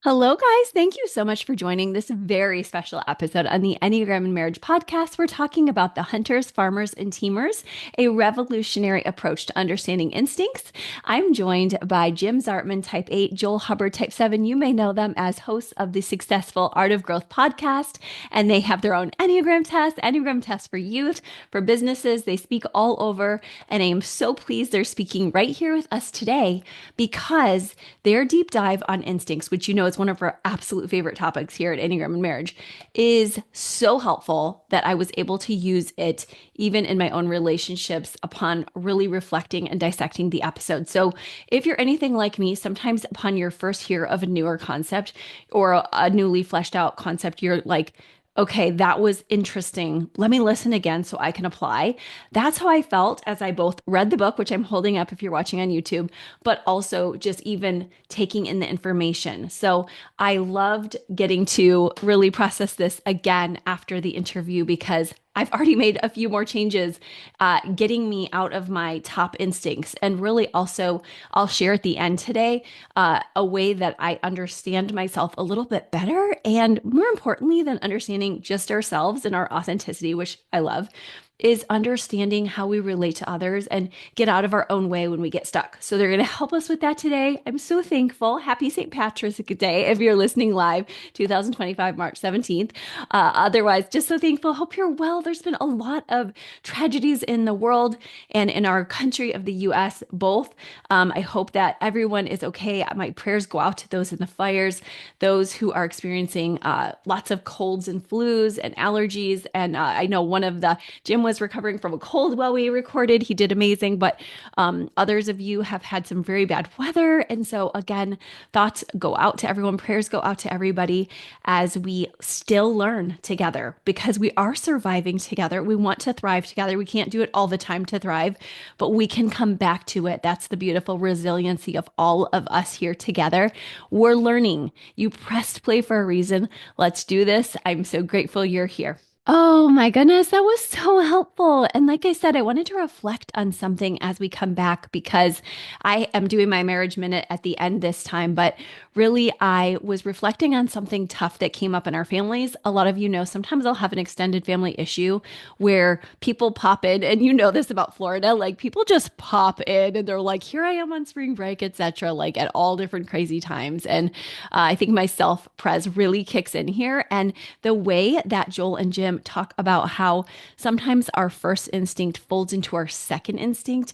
Hello, guys. Thank you so much for joining this very special episode on the Enneagram and Marriage podcast. We're talking about the hunters, farmers, and teamers, a revolutionary approach to understanding instincts. I'm joined by Jim Zartman, type 8, Joel Hubbard, type 7. You may know them as hosts of the successful Art of Growth podcast, and they have their own Enneagram test for youth, for businesses. They speak all over, and I am so pleased they're speaking right here with us today because their deep dive on instincts, which you know is one of our absolute favorite topics here at Enneagram and Marriage, is so helpful that I was able to use it even in my own relationships upon really reflecting and dissecting the episode. So if you're anything like me, sometimes upon your first hear of a newer concept or a newly fleshed out concept, you're like, okay, that was interesting. Let me listen again so I can apply. That's how I felt as I both read the book, which I'm holding up if you're watching on YouTube, but also just even taking in the information. So I loved getting to really process this again after the interview because I've already made a few more changes, getting me out of my top instincts. And really, also, I'll share at the end today a way that I understand myself a little bit better. And more importantly than understanding just ourselves and our authenticity, which I love, is understanding how we relate to others and get out of our own way when we get stuck. So they're going to help us with that today. I'm so thankful. Happy St. Patrick's Day if you're listening live, 2025, March 17th. Otherwise, just so thankful. Hope you're well. There's been a lot of tragedies in the world and in our country of the US, both. I hope that everyone is okay. My prayers go out to those in the fires, those who are experiencing lots of colds and flus and allergies. And I know one of the Jim was recovering from a cold while we recorded. He did amazing, but others of you have had some very bad weather. And so, again, thoughts go out to everyone, prayers go out to everybody as we still learn together because we are surviving together. We want to thrive together. We can't do it all the time to thrive, but we can come back to it. That's the beautiful resiliency of all of us here together. We're learning. You pressed play for a reason. Let's do this. I'm so grateful you're here. Oh my goodness, that was so helpful. And like I said, I wanted to reflect on something as we come back because I am doing my marriage minute at the end this time, but really I was reflecting on something tough that came up in our families. A lot of you know sometimes I'll have an extended family issue where people pop in, and you know this about Florida, like people just pop in and they're like, here I am on spring break, etc., like at all different crazy times. And I think my self-pres really kicks in here. And the way that Joel and Jim talk about how sometimes our first instinct folds into our second instinct.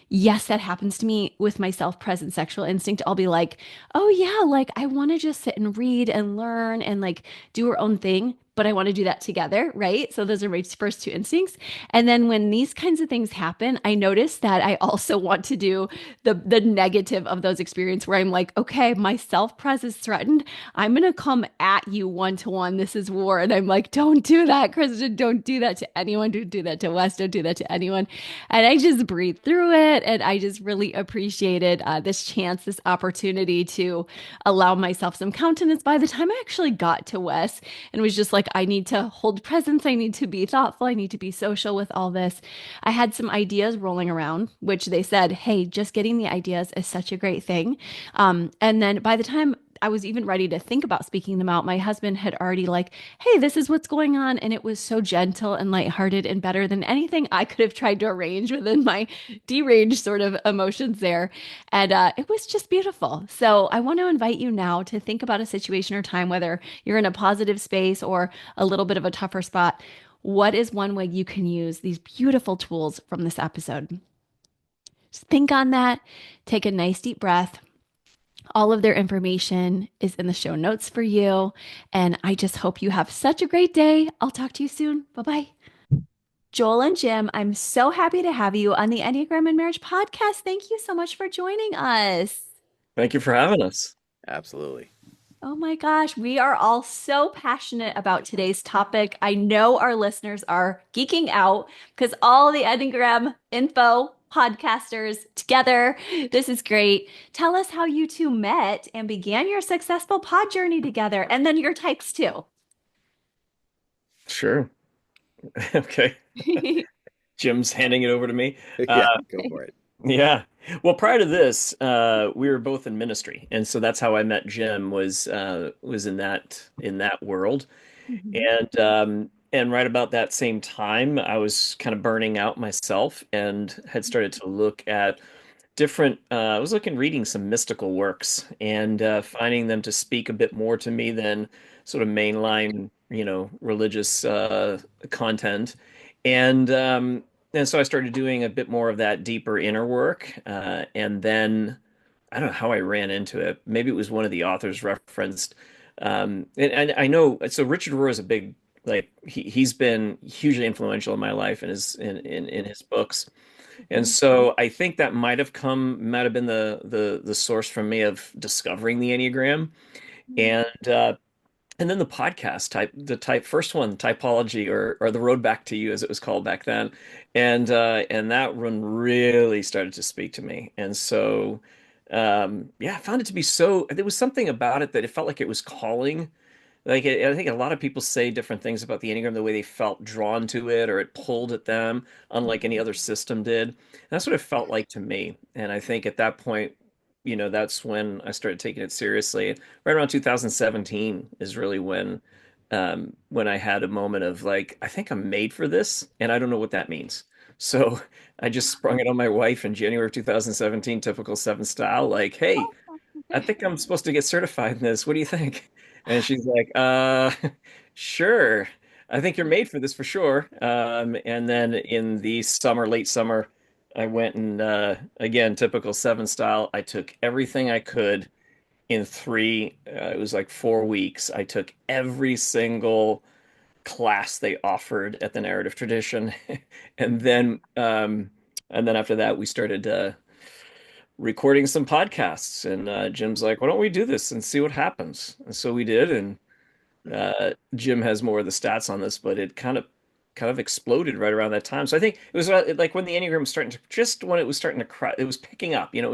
Yes, that happens to me with my self-present sexual instinct. I'll be like, oh yeah, like I want to just sit and read and learn and like do our own thing. But I want to do that together, right? So those are my first two instincts. And then when these kinds of things happen, I notice that I also want to do the negative of those experiences where I'm like, okay, my self-pres is threatened. I'm going to come at you one to one. This is war. And I'm like, don't do that, Kristen. Don't do that to anyone. Don't do that to Wes. Don't do that to anyone. And I just breathe through it. And I just really appreciated this chance, this opportunity to allow myself some countenance. By the time I actually got to Wes and was just like, I need to hold presence. I need to be thoughtful. I need to be social with all this. I had some ideas rolling around, which they said, hey, just getting the ideas is such a great thing. And then by the time I was even ready to think about speaking them out, my husband had already like, hey, this is what's going on. And it was so gentle and lighthearted and better than anything I could have tried to arrange within my deranged sort of emotions there. And it was just beautiful. So I want to invite you now to think about a situation or time, whether you're in a positive space or a little bit of a tougher spot. What is one way you can use these beautiful tools from this episode? Just think on that. Take a nice deep breath. All of their information is in the show notes for you. And I just hope you have such a great day. I'll talk to you soon. Bye bye. Joel and Jim, I'm so happy to have you on the Enneagram and Marriage podcast. Thank you so much for joining us. Thank you for having us. Absolutely. Oh my gosh, we are all so passionate about today's topic. I know our listeners are geeking out because all the Enneagram info podcasters together. This is great. Tell us how you two met and began your successful pod journey together, and then your types too. Sure. Okay. Jim's handing it over to me. Yeah, go for it. Yeah. Well, prior to this, we were both in ministry, and so that's how I met Jim was in that world. Mhm. And right about that same time, I was kind of burning out myself and had started to look at I was looking reading some mystical works and finding them to speak a bit more to me than sort of mainline, religious content. And and so I started doing a bit more of that deeper inner work. And then I don't know how I ran into it. Maybe it was one of the authors referenced. And I know, so Richard Rohr is a big, like, he's been hugely influential in my life and in his books. And Mhm. so I think that might have been the source for me of discovering the Enneagram. Mhm. And and then the podcast first one, typology or the road back to you as it was called back then. And that one really started to speak to me. And so yeah, I found it to be there was something about it that it felt like it was calling. I think a lot of people say different things about the Enneagram, the way they felt drawn to it or it pulled at them, unlike any other system did. And that's what it felt like to me. And I think at that point, that's when I started taking it seriously. Right around 2017 is really when I had a moment of like, I think I'm made for this, and I don't know what that means. So I just sprung it on my wife in January of 2017, typical seven style, like, hey, I think I'm supposed to get certified in this. What do you think? And she's like, sure. I think you're made for this for sure. And then in the summer, late summer, I went and again, typical seven style. I took everything I could in it was like 4 weeks. I took every single class they offered at the narrative tradition. And then after that, we started recording some podcasts. And Jim's like, why don't we do this and see what happens? And so we did. And Jim has more of the stats on this, but it kind of exploded right around that time. So I think it was like when the Enneagram was starting to just when it was starting to cry, it was picking up. Yeah.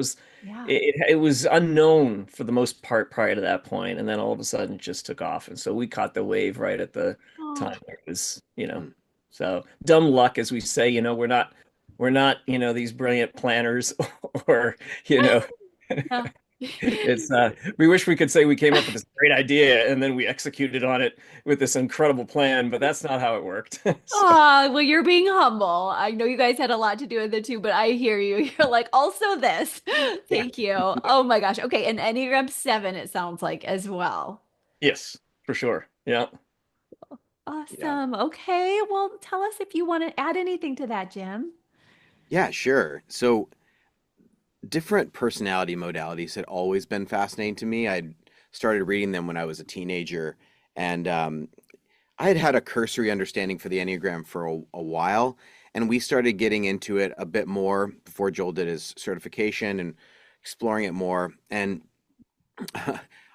It was unknown for the most part prior to that point, and then all of a sudden it just took off. And so we caught the wave right at the Oh. time where it was, Hmm. so dumb luck, as we say. We're not these brilliant planners or you know. Yeah. It's we wish we could say we came up with this great idea and then we executed on it with this incredible plan, but that's not how it worked. So Well, you're being humble. I know you guys had a lot to do with it too, but I hear you. You're like, also this. yeah. Thank you. Oh my gosh. Okay. And Enneagram 7, it sounds like as well. Yes, for sure. Yeah. Yeah. Awesome. Okay. Well, tell us if you want to add anything to that, Jim. Yeah, sure. So different personality modalities had always been fascinating to me. I'd started reading them when I was a teenager, and I had had a cursory understanding for the Enneagram for a while, and we started getting into it a bit more before Joel did his certification and exploring it more. And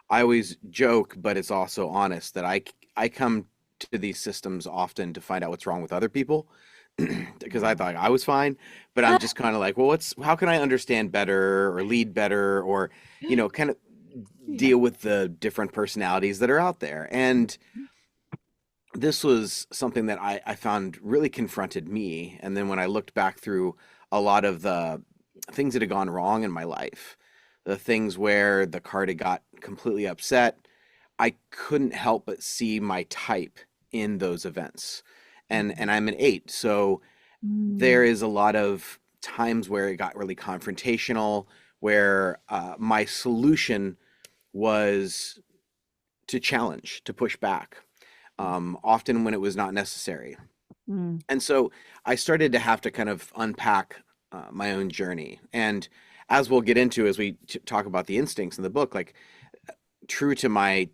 I always joke, but it's also honest that I come to these systems often to find out what's wrong with other people because I Yeah. thought I was fine, but I'm just kind of like, well, how can I understand better or lead better or, kind of Yeah. deal with the different personalities that are out there. And this was something that I found really confronted me. And then when I looked back through a lot of the things that had gone wrong in my life, the things where the card had got completely upset, I couldn't help but see my type in those events. And I'm an 8, so there Mm. is a lot of times where it got really confrontational, where my solution was to challenge, to push back, often when it was not necessary. Mm. And so I started to have to kind of unpack my own journey. And as we'll get into as we talk about the instincts in the book, like true to my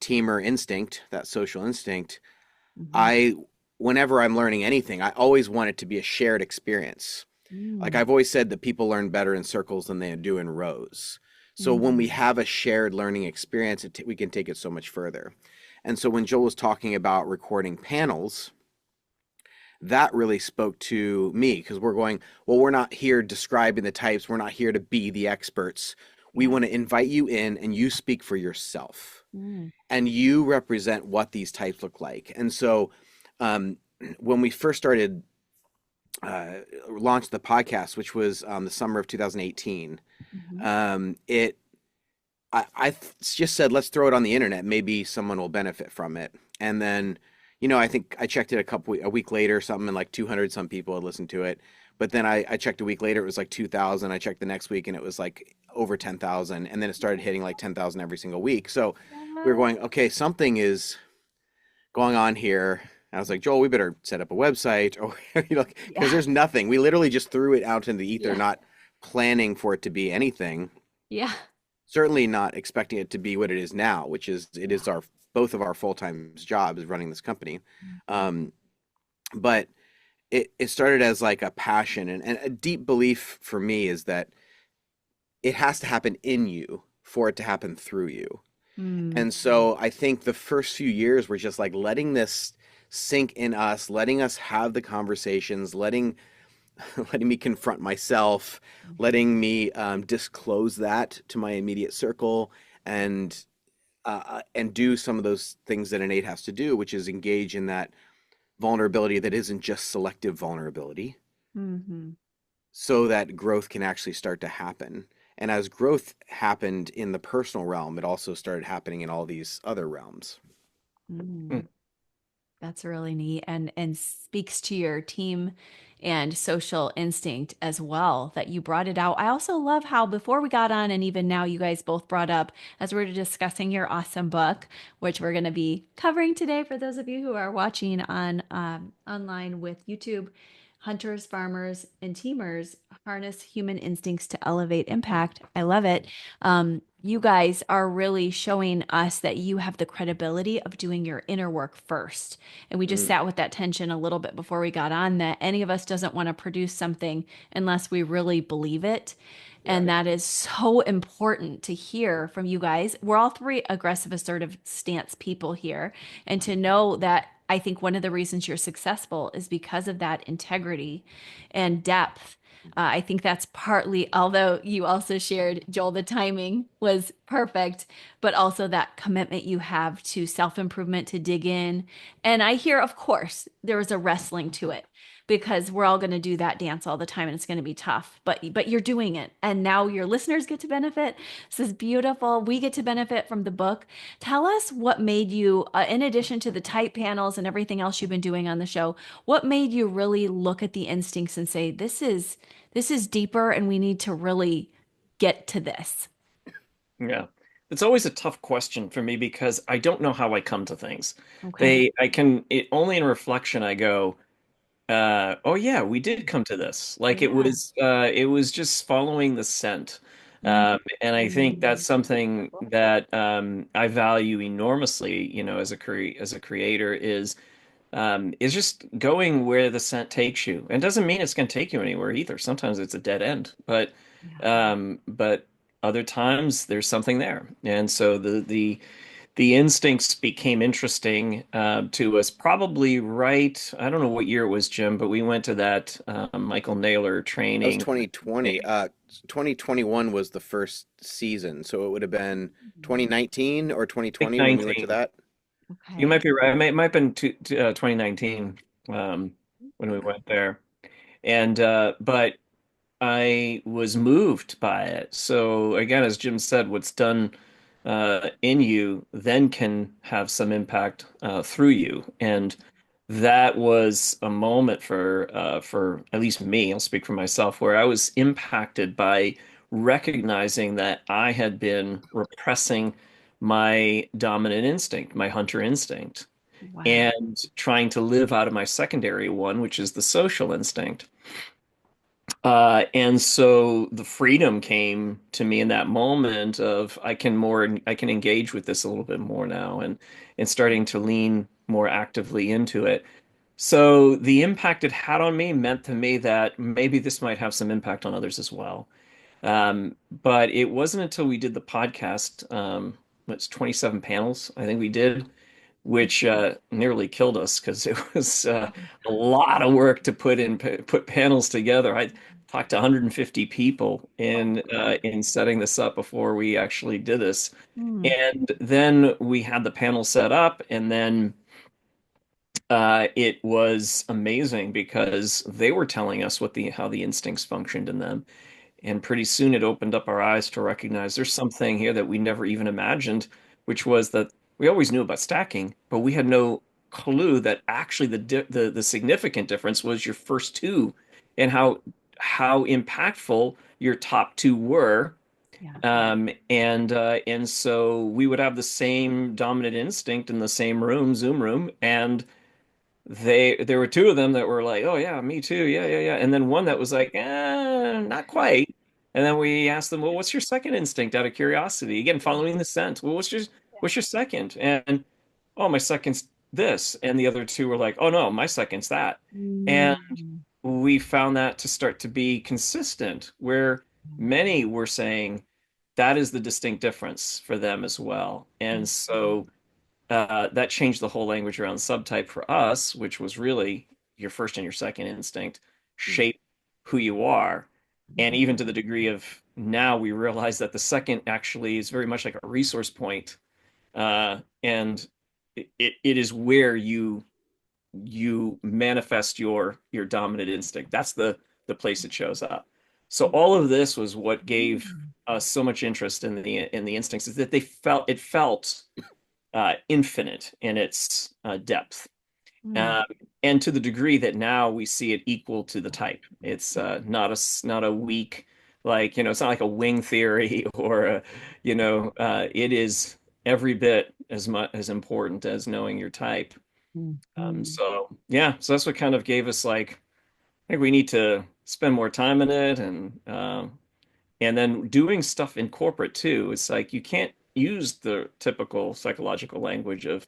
teamer instinct, that social instinct, Mhm. I, whenever I'm learning anything, I always want it to be a shared experience. Like Mm. I've always said that people learn better in circles than they do in rows. So when we Mm. have a shared learning experience, we can take it so much further. And so when Joel was talking about recording panels, that really spoke to me because we're going, well, we're not here describing the types. We're not here to be the experts. We Yeah. want to invite you in and you speak for yourself Mm. and you represent what these types look like. And so um, when we first started uh, launched the podcast, which was the summer of 2018. Mhm. It just said, let's throw it on the internet. Maybe someone will benefit from it. And then, I think I checked it a week later, something, and like 200 some people had listened to it. But then I checked a week later, it was like 2,000. I checked the next week and it was like over 10,000. And then it started hitting like 10,000 every single week. So we were going, okay, something is going on here. And I was like, Joel, we better set up a website, or, because Yeah. there's nothing. We literally just threw it out into the ether, Yeah. not planning for it to be anything. Yeah. Certainly not expecting it to be what it is now, which is it is our both of our full-time jobs running this company. Um, but it started as like a passion, and a deep belief for me is that it has to happen in you for it to happen through you. Mm. And so I think the first few years were just like letting this sink in us, letting us have the conversations, letting me confront myself, letting me disclose that to my immediate circle, and and do some of those things that an eight has to do, which is engage in that vulnerability that isn't just selective vulnerability, Mhm. so that growth can actually start to happen. And as growth happened in the personal realm, it also started happening in all these other realms. Mm. That's really neat and speaks to your team and social instinct as well that you brought it out. I also love how before we got on and even now you guys both brought up as we are discussing your awesome book, which we're going to be covering today for those of you who are watching on online with YouTube. Hunters, farmers, and teamers harness human instincts to elevate impact. I love it. You guys are really showing us that you have the credibility of doing your inner work first. And we just Mm, sat with that tension a little bit before we got on that any of us doesn't want to produce something unless we really believe it. And right. that is so important to hear from you guys. We're all three aggressive, assertive stance people here. And to know that I think one of the reasons you're successful is because of that integrity and depth. I think that's partly, although you also shared, Joel, the timing was perfect, but also that commitment you have to self improvement, to dig in. And I hear, of course, there is a wrestling to it because we're all going to do that dance all the time and it's going to be tough, but you're doing it. And now your listeners get to benefit. This is beautiful. We get to benefit from the book. Tell us what made you, in addition to the type panels and everything else you've been doing on the show, what made you really look at the instincts and say, this is deeper and we need to really get to this. Yeah. It's always a tough question for me because I don't know how I come to things. Okay. I can, only in reflection I go, oh yeah, we did come to this. Like Yeah. it was just following the scent. Mm. And I think that's something that I value enormously, as a creator is just going where the scent takes you. And doesn't mean it's going to take you anywhere either. Sometimes it's a dead end, Yeah. but other times there's something there. And so the instincts became interesting to us probably right. I don't know what year it was, Jim, but we went to that Michael Naylor That was training. 2020. 2021 was the first season, so it would have been 2019 or I think 2020 when we went to 19. that. You Okay. might be right. It might have been 2019 when we went there. And but I was moved by it. So again, as Jim said, what's done in you then can have some impact through you. And that was a moment for at least me, I'll speak for myself, where I was impacted by recognizing that I had been repressing my dominant instinct, my hunter instinct, Wow. and trying to live out of my secondary one, which is the social instinct. And so the freedom came to me in that moment of I can engage with this a little bit more now and starting to lean more actively into it. So the impact it had on me meant to me that maybe this might have some impact on others as well. But it wasn't until we did the podcast, it's 27 panels, I think we did, which nearly killed us because it was a lot of work to put panels together. I talked to 150 people in setting this up before we actually did this, Mm. and then we had the panel set up, and then It was amazing because they were telling us what the how the instincts functioned in them. And pretty soon it opened up our eyes to recognize there's something here that we never even imagined, which was that we always knew about stacking, but we had no clue that actually the significant difference was your first two and how impactful your top two were. Yeah. And so we would have the same dominant instinct in the same room, Zoom room, and there were two of them that were like, "Oh yeah, me too, yeah, yeah, yeah," and then one that was like, not quite." And then we asked them, "Well, what's your second instinct?" Out of curiosity, again, following the scent. Well, what's your second? And oh, my second's this, and the other two were like, "Oh no, my second's that," and Mm. we found that to start to be consistent, where many were saying that is the distinct difference for them as well, and so that changed the whole language around subtype for us, which was really your first and your second instinct Mm. shape who you are. And even to the degree of now we realize that the second actually is very much like a resource point. And it is where you manifest your dominant instinct. That's the place it shows up. So all of this was what gave us so much interest in the instincts is that it felt infinite in its depth. Mm. Um, and to the degree that now we see it equal to the type. It's not a weak, like, it's not like a wing theory or it is every bit as much as important as knowing your type. Mhm. So yeah, so that's what kind of gave us like, I think we need to spend more time in it, and then doing stuff in corporate too. It's like you can't use the typical psychological language of,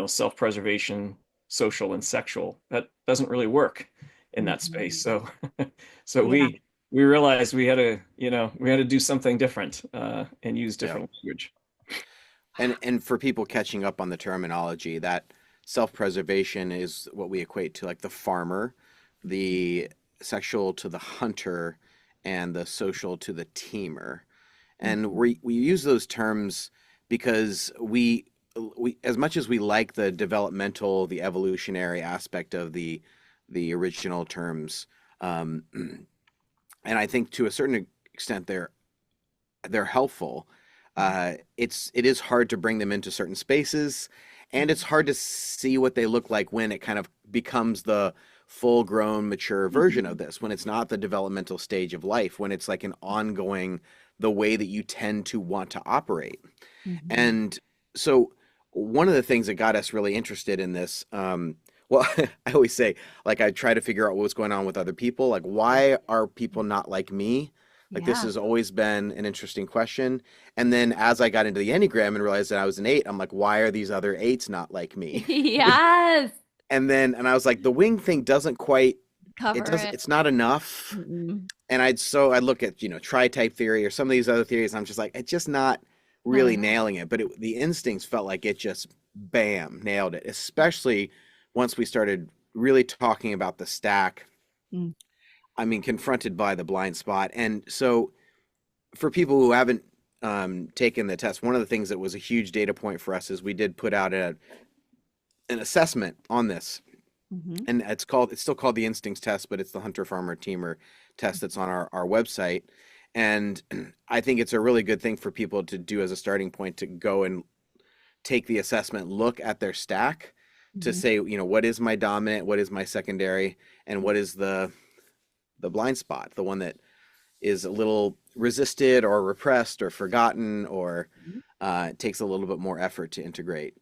self-preservation, social and sexual. That doesn't really work in that space. Mhm. So so Yeah. we realized we had to do something different and use Yeah. different language. And for people catching up on the terminology, that self-preservation is what we equate to like the farmer, the sexual to the hunter, and the social to the teamer. And Mhm. we use those terms because we as much as we like the developmental, the evolutionary aspect of the original terms, um, and I think to a certain extent they're helpful. It is hard to bring them into certain spaces, and it's hard to see what they look like when it kind of becomes the full grown mature version of Mhm. this, when it's not the developmental stage of life, when it's like an ongoing the way that you tend to want to operate. Mhm. And so one of the things that got us really interested in this, well, I always say, like, I try to figure out what's going on with other people. Like, why are people not like me? Like, this Yeah. has always been an interesting question. And then as I got into the Enneagram and realized that I was an eight, I'm like, why are these other eights not like me? Yes. And I was like, the wing thing doesn't quite, Cover it. it's not enough. Mm-mm. And I'd look at, tri-type theory or some of these other theories, and I'm just like, it's just not really Uh, nailing it. But the instincts felt like it just bam, nailed it, especially once we started really talking about the stack. mm, I mean, confronted by the blind spot. And so for people who haven't taken the test, one of the things that was a huge data point for us is we did put out an assessment on this. mhm. And it's still called the instincts test, but it's the hunter farmer teamer test that's on our website. And I think it's a really good thing for people to do as a starting point to go and take the assessment, look at their stack to Mhm. say, what is my dominant, what is my secondary, and what is the blind spot, the one that is a little resisted or repressed or forgotten or takes a little bit more effort to integrate.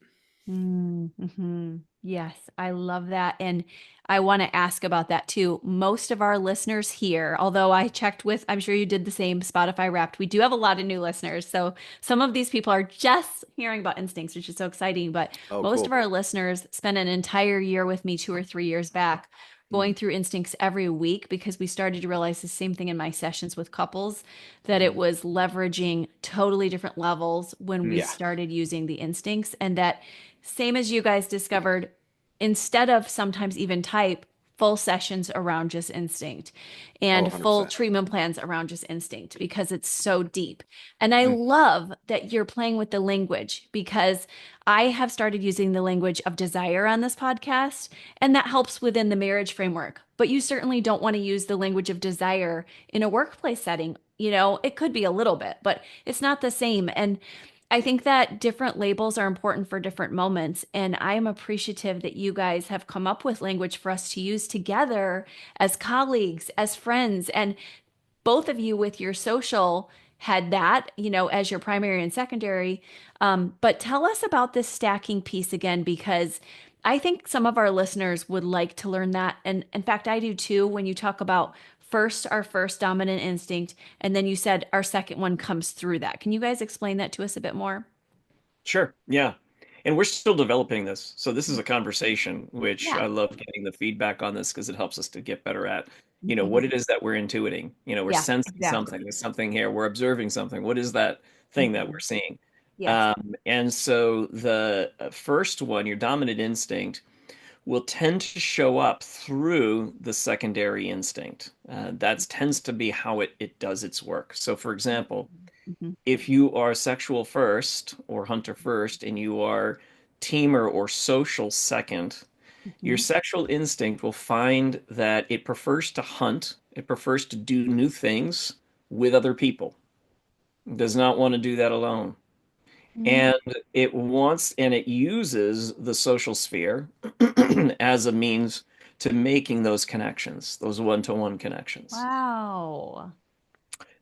Mm-hmm. Yes, I love that. And I want to ask about that too. Most of our listeners here, although I checked with, I'm sure you did the same Spotify Wrapped, we do have a lot of new listeners. So some of these people are just hearing about instincts, which is so exciting. But Oh, most of cool. our listeners spent an entire year with me 2 or 3 years back, Mm, going through instincts every week because we started to realize the same thing in my sessions with couples, that it mm, was leveraging totally different levels when we yeah. started using the instincts, and that same as you guys discovered, instead of sometimes even type, full sessions around just instinct Oh, and full 100%. treatment plans around just instinct because it's so deep. And I Mm. love that you're playing with the language because I have started using the language of desire on this podcast, and that helps within the marriage framework. But you certainly don't want to use the language of desire in a workplace setting. You know, it could be a little bit, but it's not the same. And I think that different labels are important for different moments. And I am appreciative that you guys have come up with language for us to use together as colleagues, as friends. And both of you with your social had that, you know, as your primary and secondary. But tell us about this stacking piece again, because I think some of our listeners would like to learn that. And in fact, I do too, when you talk about first, our first dominant instinct, and then you said our second one comes through that. Can you guys explain that to us a bit more? Sure. Yeah. And we're still developing this. So this is a conversation, which Yeah. I love getting the feedback on this because it helps us to get better at, Mhm. what it is that we're intuiting. We're Yeah, sensing something. exactly. There's something here. We're observing something. What is that thing that we're Mhm. seeing? Yes. And so the first one, your dominant instinct, will tend to show up through the secondary instinct. That tends to be how it does its work. So, for example, Mhm. if you are sexual first or hunter first and you are teamer or social second, your Mhm. sexual instinct will find that it prefers to hunt, it prefers to do new things with other people. It does not want to do that alone. Mhm. And it wants and it uses the social sphere as a means to making those connections, those one-to-one connections. Wow.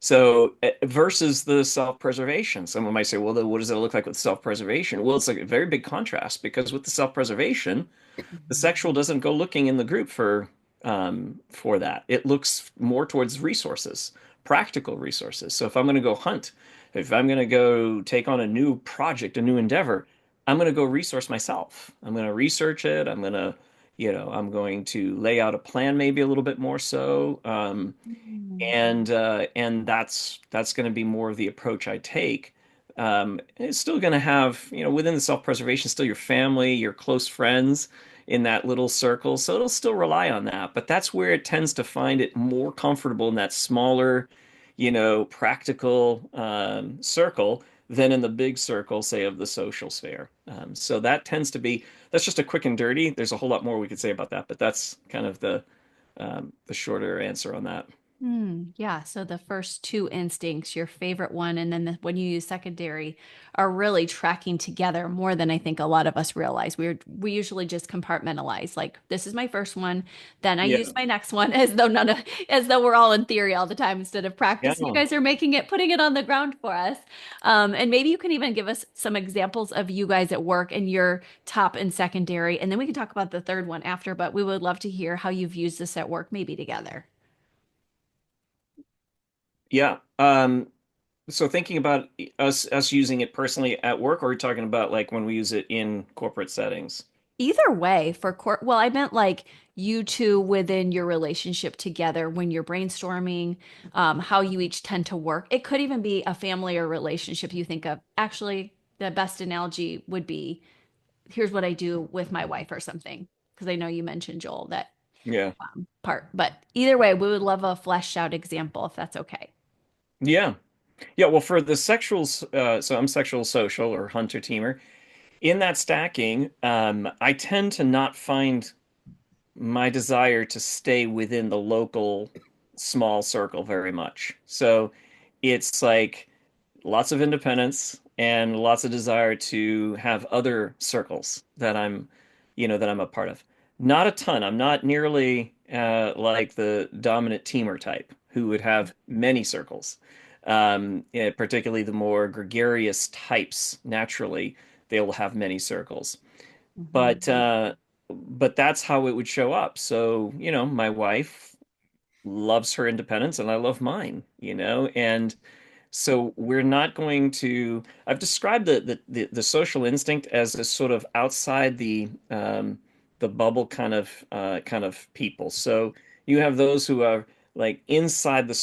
So versus the self-preservation, someone might say, well, then what does it look like with self-preservation? Well, it's like a very big contrast because with the self-preservation, the Mhm. sexual doesn't go looking in the group for that. It looks more towards resources, practical resources. So if I'm going to go hunt, if I'm going to go take on a new project, a new endeavor, I'm going to go resource myself. I'm going to research it. I'm going to lay out a plan maybe a little bit more so. Mhm. And that's going to be more of the approach I take. It's still going to have, within the self-preservation, still your family, your close friends in that little circle. So it'll still rely on that, but that's where it tends to find it more comfortable in that smaller, practical circle than in the big circle, say, of the social sphere. So that's just a quick and dirty. There's a whole lot more we could say about that, but that's kind of the shorter answer on that. Yeah. So the first two instincts, your favorite one, and then when you use secondary, are really tracking together more than I think a lot of us realize. We usually just compartmentalize. Like this is my first one, then I use Yeah. my next one, as though we're all in theory all the time instead of Yeah. practice. You guys are putting it on the ground for us. And maybe you can even give us some examples of you guys at work and your top and secondary, and then we can talk about the third one after. But we would love to hear how you've used this at work, maybe together. Yeah. So thinking about us using it personally at work, or are we talking about like when we use it in corporate settings? Either way, well, I meant like you two within your relationship together when you're brainstorming, how you each tend to work. It could even be a family or relationship you think of. Actually, the best analogy would be here's what I do with my wife or something. Because I know you mentioned Joel that Yeah. part. But either way, we would love a fleshed out example if that's okay. Yeah. Yeah. Well, for the so I'm sexual social or hunter teamer. In that stacking, I tend to not find my desire to stay within the local small circle very much. So it's like lots of independence and lots of desire to have other circles that I'm a part of. Not a ton. I'm not nearly like the dominant teamer type who would have many circles. Particularly the more gregarious types, naturally, they will have many circles. Mhm. But that's how it would show up. So, my wife loves her independence and I love mine. And so we're not going to. I've described the social instinct as a sort of outside the bubble kind of people. So you have those who are like inside the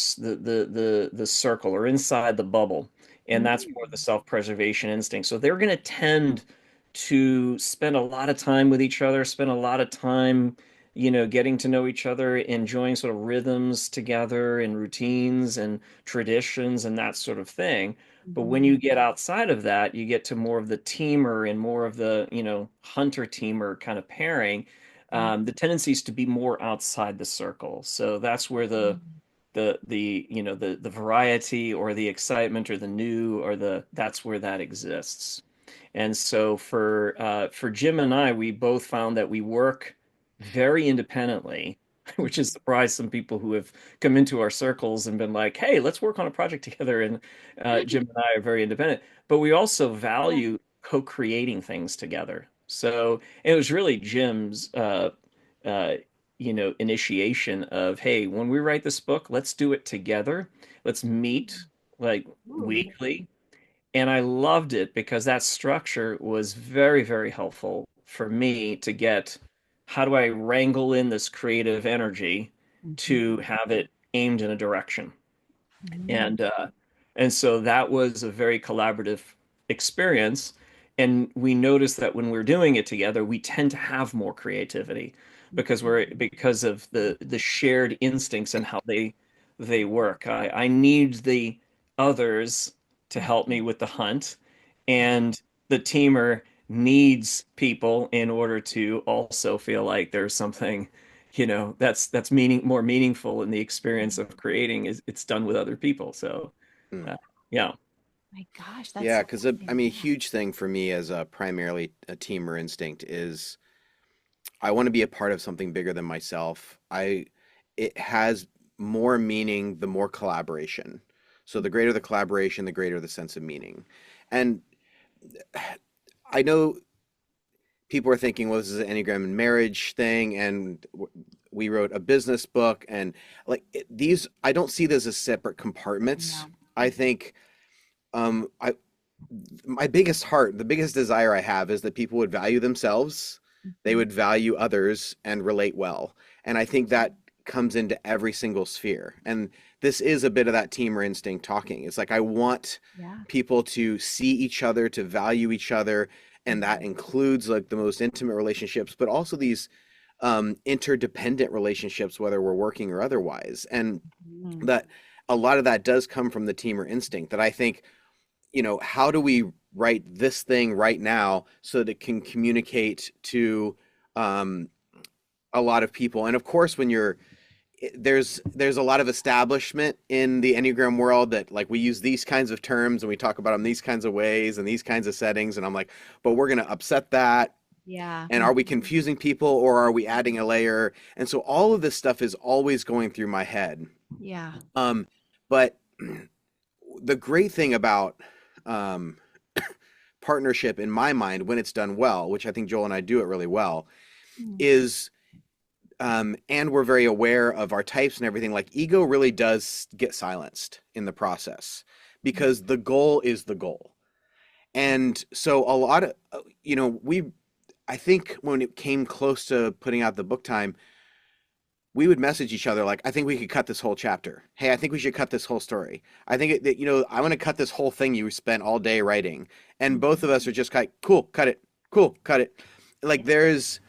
circle or inside the bubble, and that's more the Mm. self-preservation instinct. So they're going to tend to spend a lot of time with each other, spend a lot of time. getting to know each other, enjoying sort of rhythms together and routines and traditions and that sort of thing. But when Mhm. you get outside of that, you get to more of the teamer and more of the, hunter teamer kind of pairing. Yeah. The tendency is to be more outside the circle. So that's where Mhm. the variety or the excitement or the new or that's where that exists. And so for Jim and I, we both found that we work very independently, which has surprised some people who have come into our circles and been like, "Hey, let's work on a project together." And Jim and I are very independent, but we also Yeah. value co-creating things together. So it was really Jim's uh, initiation of, "Hey, when we write this book, let's do it together. Let's meet like Ooh. weekly." And I loved it because that structure was very, very helpful for me to get how do I wrangle in this creative energy Mhm. to have it aimed in a direction. Mhm. And so that was a very collaborative experience. And we noticed that when we're doing it together, we tend to have more creativity because of the shared instincts and how they work. I need the others to help me with the hunt, and the teamer needs people in order to also feel like there's something that's more meaningful in the experience of creating is it's done with other people. So Mm. uh, yeah. My gosh, that's Yeah, so because I exciting. mean, a Yeah. huge thing for me as a primarily a teamer instinct is I want to be a part of something bigger than myself. It has more meaning the more collaboration. So the greater the collaboration, the greater the sense of meaning. And I know people are thinking, well, this is an Enneagram and marriage thing, and we wrote a business book, and these, I don't see this as separate I compartments. know. I think I my biggest heart, the biggest desire I have is that people would value themselves, they Mhm. would value others, and relate well. And I think that comes into every single sphere. And this is a bit of that teamer instinct talking. It's like I want Yeah. people to see each other, to value each other, and that Mhm. includes like the most intimate relationships, but also these interdependent relationships, whether we're working or otherwise. And Mhm. that a lot of that does come from the teamer instinct that I think, how do we write this thing right now so that it can communicate to um, a lot of people? And of course, when you're there's a lot of establishment in the Enneagram world that like we use these kinds of terms and we talk about them these kinds of ways and these kinds of settings. And I'm like, but we're going to upset that. Yeah. And are we confusing people or are we adding a layer? And so all of this stuff is always going through my head. Yeah. Um, but the great thing about um, partnership in my mind when it's done well, which I think Joel and I do it really well, Mm. is and we're very aware of our types and everything. Like ego really does get silenced in the process because the goal is the goal. And so a lot of we I think when it came close to putting out the book time, we would message each other like, I think we could cut this whole chapter. Hey, I think we should cut this whole story. I think that I want to cut this whole thing you spent all day writing. And both of us are just like, cool, cut it. Cool, cut it. Like Yeah. there's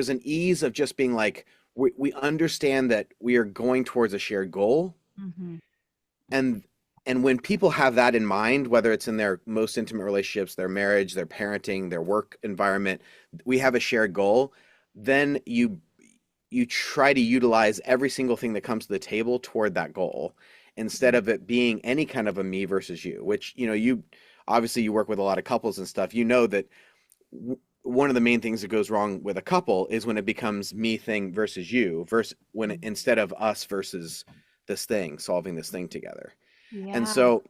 an ease of just being like we understand that we are going towards a shared goal, Mhm. and when people have that in mind, whether it's in their most intimate relationships, their marriage, their parenting, their work environment, we have a shared goal, then you try to utilize every single thing that comes to the table toward that goal instead of it being any kind of a me versus you, which you obviously you work with a lot of couples and stuff, that one of the main things that goes wrong with a couple is when it becomes me thing versus you versus when instead of us versus this thing solving this thing together. And Yeah. so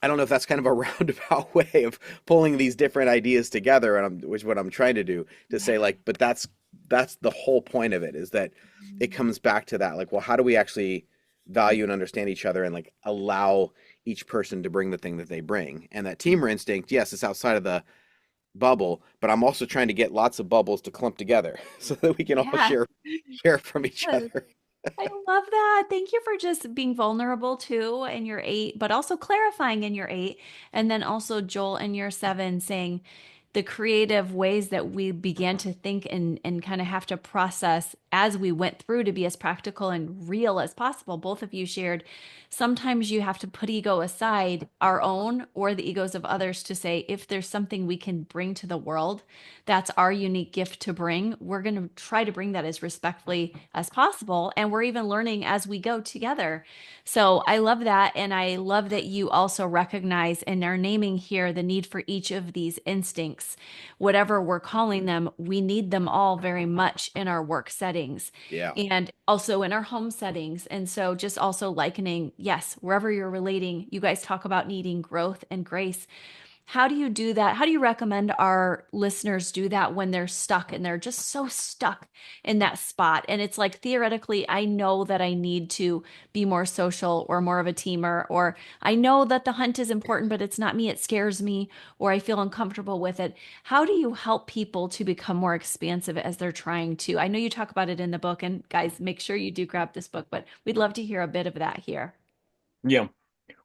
I don't know if that's kind of a roundabout way of pulling these different ideas together, and which is what I'm trying to do to Yeah. say like, but that's the whole point of it is that it comes back to that like, well, how do we actually value and understand each other and like allow each person to bring the thing that they bring, and that teamer instinct, yes, it's outside of the bubble, but I'm also trying to get lots of bubbles to clump together so that we can all Yeah. share from each Yes. other. I love that. Thank you for just being vulnerable too in your eight, but also clarifying in your eight. And then also Joel in your seven saying the creative ways that we began to think and kind of have to process as we went through to be as practical and real as possible. Both of you shared sometimes you have to put ego aside, our own or the egos of others, to say, if there's something we can bring to the world, that's our unique gift to bring. We're going to try to bring that as respectfully as possible. And we're even learning as we go together. So I love that. And I love that you also recognize and are naming here the need for each of these instincts. Whatever we're calling them, we need them all very much in our work settings Yeah. and also in our home settings. And so just also likening, yes, wherever you're relating, you guys talk about needing growth and grace. How do you do that? How do you recommend our listeners do that when they're stuck and they're just so stuck in that spot? And it's like, theoretically, I know that I need to be more social or more of a teamer, or I know that the hunt is important, but it's not me. It scares me, or I feel uncomfortable with it. How do you help people to become more expansive as they're trying to? I know you talk about it in the book, and guys, make sure you do grab this book, but we'd love to hear a bit of that here. Yeah.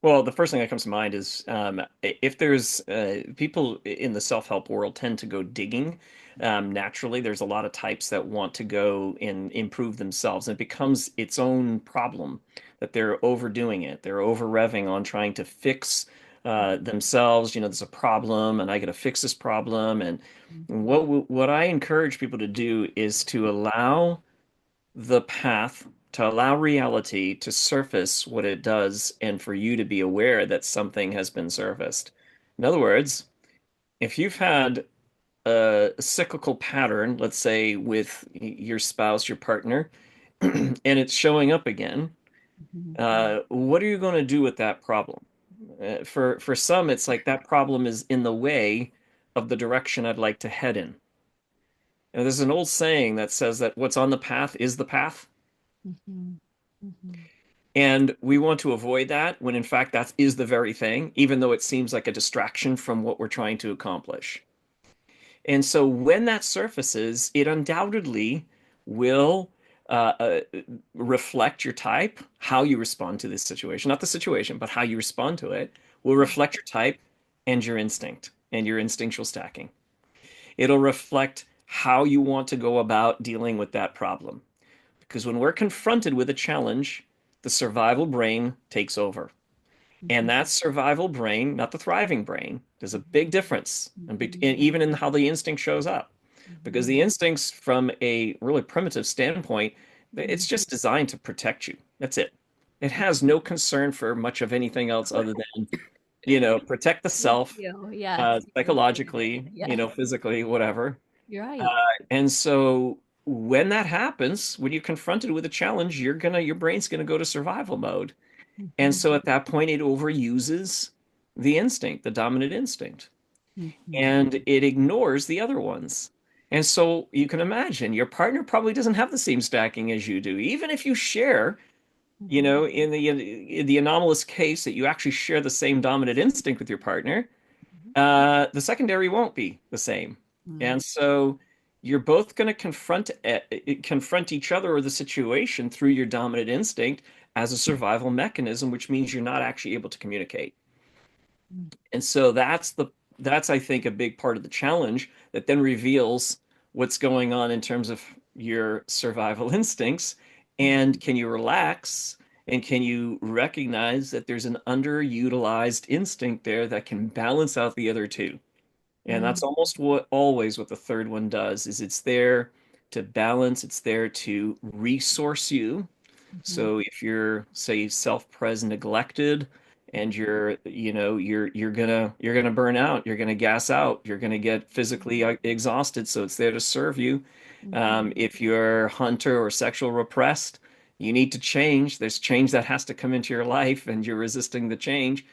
Well, the first thing that comes to mind is if there's people in the self-help world tend to go digging naturally. There's a lot of types that want to go and improve themselves. And it becomes its own problem that they're overdoing it. They're over revving on trying to fix themselves. There's a problem, and I got to fix this problem. And what I encourage people to do is to allow the path, to allow reality to surface what it does, and for you to be aware that something has been surfaced. In other words, if you've had a cyclical pattern, let's say with your spouse, your partner, and it's showing up again, what are you going to do with that problem? For some, it's like that problem is in the way of the direction I'd like to head in. And there's an old saying that says that what's on the path is the path. Mhm. Mhm. And we want to avoid that when in fact that is the very thing, even though it seems like a distraction from what we're trying to accomplish. And so when that surfaces, it undoubtedly will uh, uh, reflect your type, how you respond to this situation, not the situation, but how you respond to it will reflect your type and your instinct and your instinctual stacking. It'll reflect how you want to go about dealing with that problem. Because when we're confronted with a challenge, the survival brain takes over. And Mhm. that survival brain, not the thriving brain, there's a big difference, and Mhm. even in how the instinct shows up. Because the Mhm. instincts, from a really primitive standpoint, it's Mhm. just designed to protect you. That's it. It has no concern for much of anything else other than, protect the Thank self, you. Yes. psychologically, Yeah, physically, whatever. you're right. And so when that happens, when you're confronted with a challenge, your brain's gonna go to survival mode. And Mhm. so at that point, it overuses the instinct, the dominant instinct, Mhm. and it ignores the other ones. And so you can imagine your partner probably doesn't have the same stacking as you do, even if you share, Mhm. in the anomalous case that you actually share the same dominant instinct with your partner, the secondary won't be the same. Mhm. And so you're both going to confront each other or the situation through your dominant instinct as a survival mechanism, which means you're not actually able to communicate. And so that's I think a big part of the challenge that then reveals what's going on in terms of your survival instincts. And can you relax, and can you recognize that there's an underutilized instinct there that can balance out the other two? And that's Mhm. almost what the third one does, is it's there to balance, it's there to resource you. Mhm. So if you're, say, self-pres neglected, and you're gonna burn out, you're gonna gas out, you're gonna get physically exhausted, so it's there to serve you. Mhm. If you're hunter or sexual repressed, you need to change. There's change that has to come into your life, and you're resisting the change.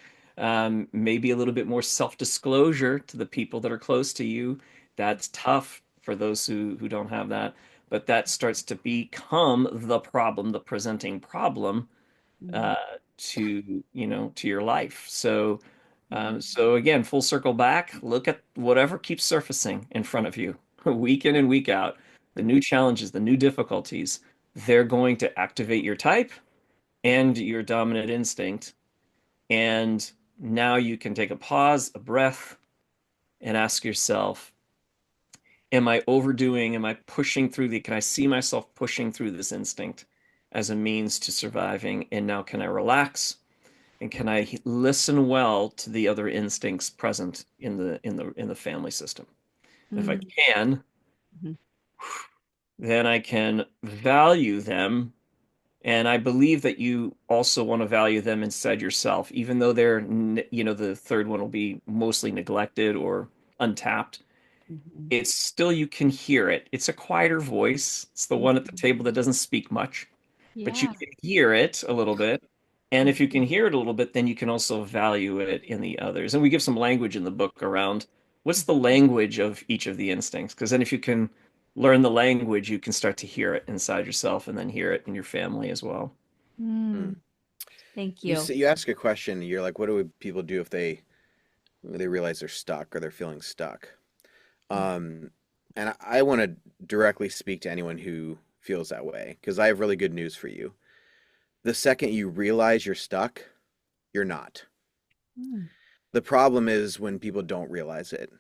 Maybe a little bit more self-disclosure to the people that are close to you. That's tough for those who don't have that, but that starts to become the problem, the presenting problem Mhm. uh, to your life. So, Mhm. so again, full circle back. Look at whatever keeps surfacing in front of you, week in and week out. The new challenges, the new difficulties, they're going to activate your type and your dominant instinct. And now you can take a pause, a breath, and ask yourself, am I overdoing? Am I pushing through can I see myself pushing through this instinct as a means to surviving? And now can I relax? And can I listen well to the other instincts present in the family system? And if I Mm-hmm. can, then I can value them. And I believe that you also want to value them inside yourself, even though the third one will be mostly neglected or untapped. Mm-hmm. It's still, you can hear it. It's a quieter voice. It's the one at the table that doesn't speak much, but you Yeah. can hear it a little bit. And if you Mhm. can hear it a little bit, then you can also value it in the others. And we give some language in the book around what's the language of each of the instincts. Because then if you can learn the language, you can start to hear it inside yourself and then hear it in your family as well. Mm. Thank You you. say, you ask a question, you're like, what do people do if they realize they're stuck or they're feeling stuck? Um, and I want to directly speak to anyone who feels that way because I have really good news for you. The second you realize you're stuck, you're not. Mm. The problem is when people don't realize it.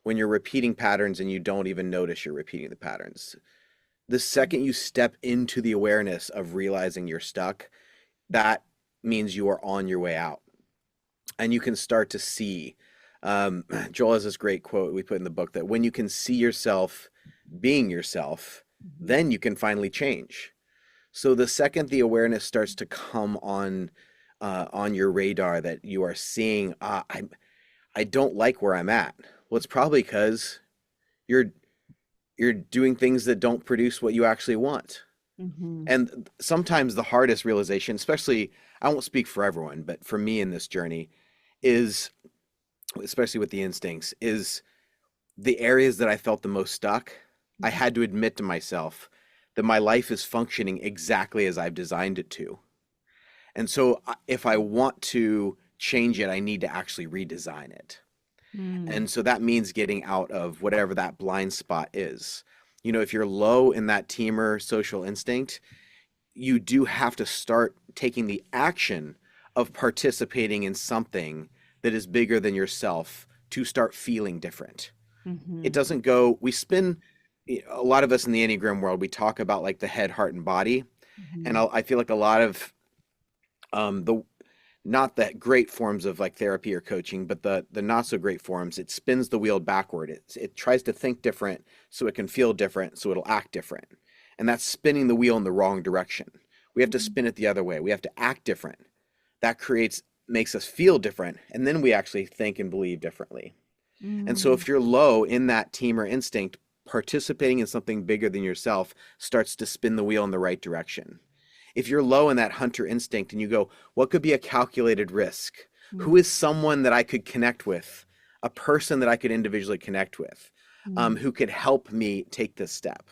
When you're repeating patterns and you don't even notice you're repeating the patterns. The second you step into the awareness of realizing you're stuck, that means you are on your way out. And you can start to see. Joel has this great quote we put in the book that when you can see yourself being yourself, Mhm. then you can finally change. So the second the awareness starts to come on your radar that you are seeing, I don't like where I'm at. Well, it's probably because you're you're doing things that don't produce what you actually want. Mhm. And sometimes the hardest realization, especially I won't speak for everyone, but for me in this journey, is especially with the instincts, is the areas that I felt the most stuck. I Mhm. had to admit to myself that my life is functioning exactly as I've designed it to. And so if I want to change it, I need to actually redesign it. Mm. And so that means getting out of whatever that blind spot is. You know, if you're low in that teamer social instinct, you do have to start taking the action of participating in something that is bigger than yourself to start feeling different. It Mhm. doesn't go, we spin, a lot of us in the Enneagram world, we talk about like the head, heart, and body. And Mhm. I feel like a lot of the not that great forms of like therapy or coaching, but the not so great forms, it spins the wheel backward. It tries to think different so it can feel different, so it'll act different. And that's spinning the wheel in the wrong direction. We have to spin it the other way. We have to act different. That creates makes us feel different, and then we actually think and believe differently. And so Mm. if you're low in that team or instinct, participating in something bigger than yourself starts to spin the wheel in the right direction. If you're low in that hunter instinct and you go, what could be a calculated risk? Mm. Who is someone that I could connect with? A person that I could individually connect with, Mm. who could help me take this step.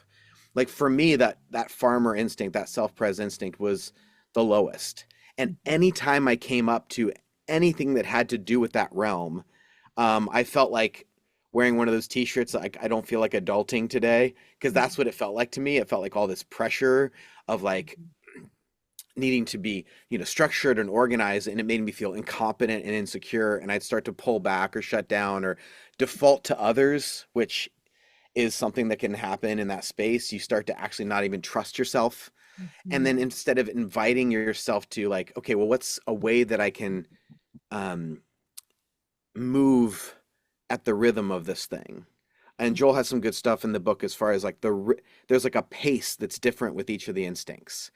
Like for me, that farmer instinct, that self-pres instinct was the lowest. And Mhm. anytime I came up to anything that had to do with that realm, I felt like wearing one of those t-shirts like I don't feel like adulting today because Mhm. that's what it felt like to me. It felt like all this pressure of like needing to be, structured and organized, and it made me feel incompetent and insecure, and I'd start to pull back or shut down or default to others, which is something that can happen in that space. You start to actually not even trust yourself. And Mhm. then instead of inviting yourself to like, okay, well, what's a way that I can um, move at the rhythm of this thing? And Joel has some good stuff in the book as far as like there's like a pace that's different with each of the instincts.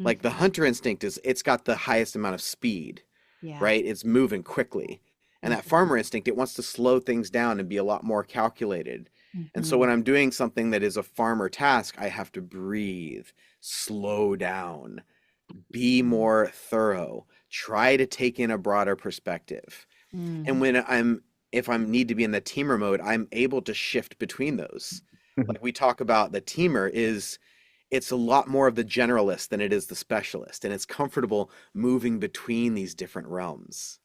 Like the Mhm. hunter instinct it's got the highest amount of speed, Yeah. right? It's moving quickly. And that Mhm. farmer instinct, it wants to slow things down and be a lot more calculated. And so when Mhm. I'm doing something that is a farmer task, I have to breathe, slow down, be Mhm. more thorough, try to take in a broader perspective. And Mm. when if I'm need to be in the teamer mode, I'm able to shift between those. Like we talk about the teamer is it's a lot more of the generalist than it is the specialist, and it's comfortable moving between these different realms.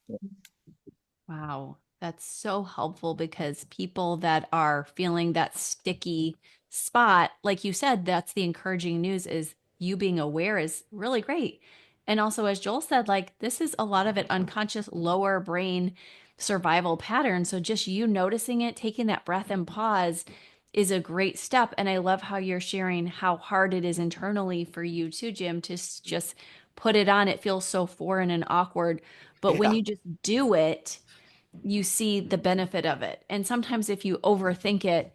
Wow, that's so helpful because people that are feeling that sticky spot, like you said, that's the encouraging news is you being aware is really great. And also, as Joel said, like this is a lot of it unconscious lower brain survival pattern. So just you noticing it, taking that breath and pause is a great step. And I love how you're sharing how hard it is internally for you too, Jim, to just put it on. It feels so foreign and awkward. But when Yeah. you just do it, you see the benefit of it. And sometimes if you overthink it,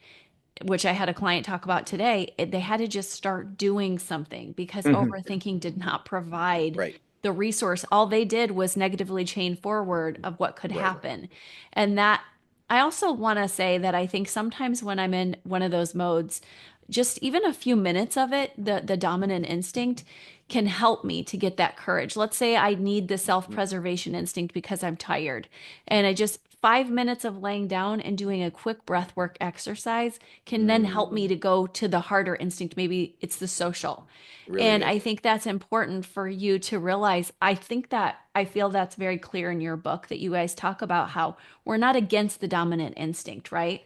which I had a client talk about today, they had to just start doing something because Hmm. overthinking did not provide Right. the resource. All they did was negatively chain forward of what could Right. happen. And that I also want to say that I think sometimes when I'm in one of those modes, just even a few minutes of it, the dominant instinct can help me to get that courage. Let's say I need the Mhm. self-preservation instinct because I'm tired. And I just 5 minutes of laying down and doing a quick breath work exercise can then help me Mm, to go to the harder instinct. Maybe it's the social. really And good. I think that's important for you to realize. I think that I feel that's very clear in your book that you guys talk about how we're not against the dominant instinct, right?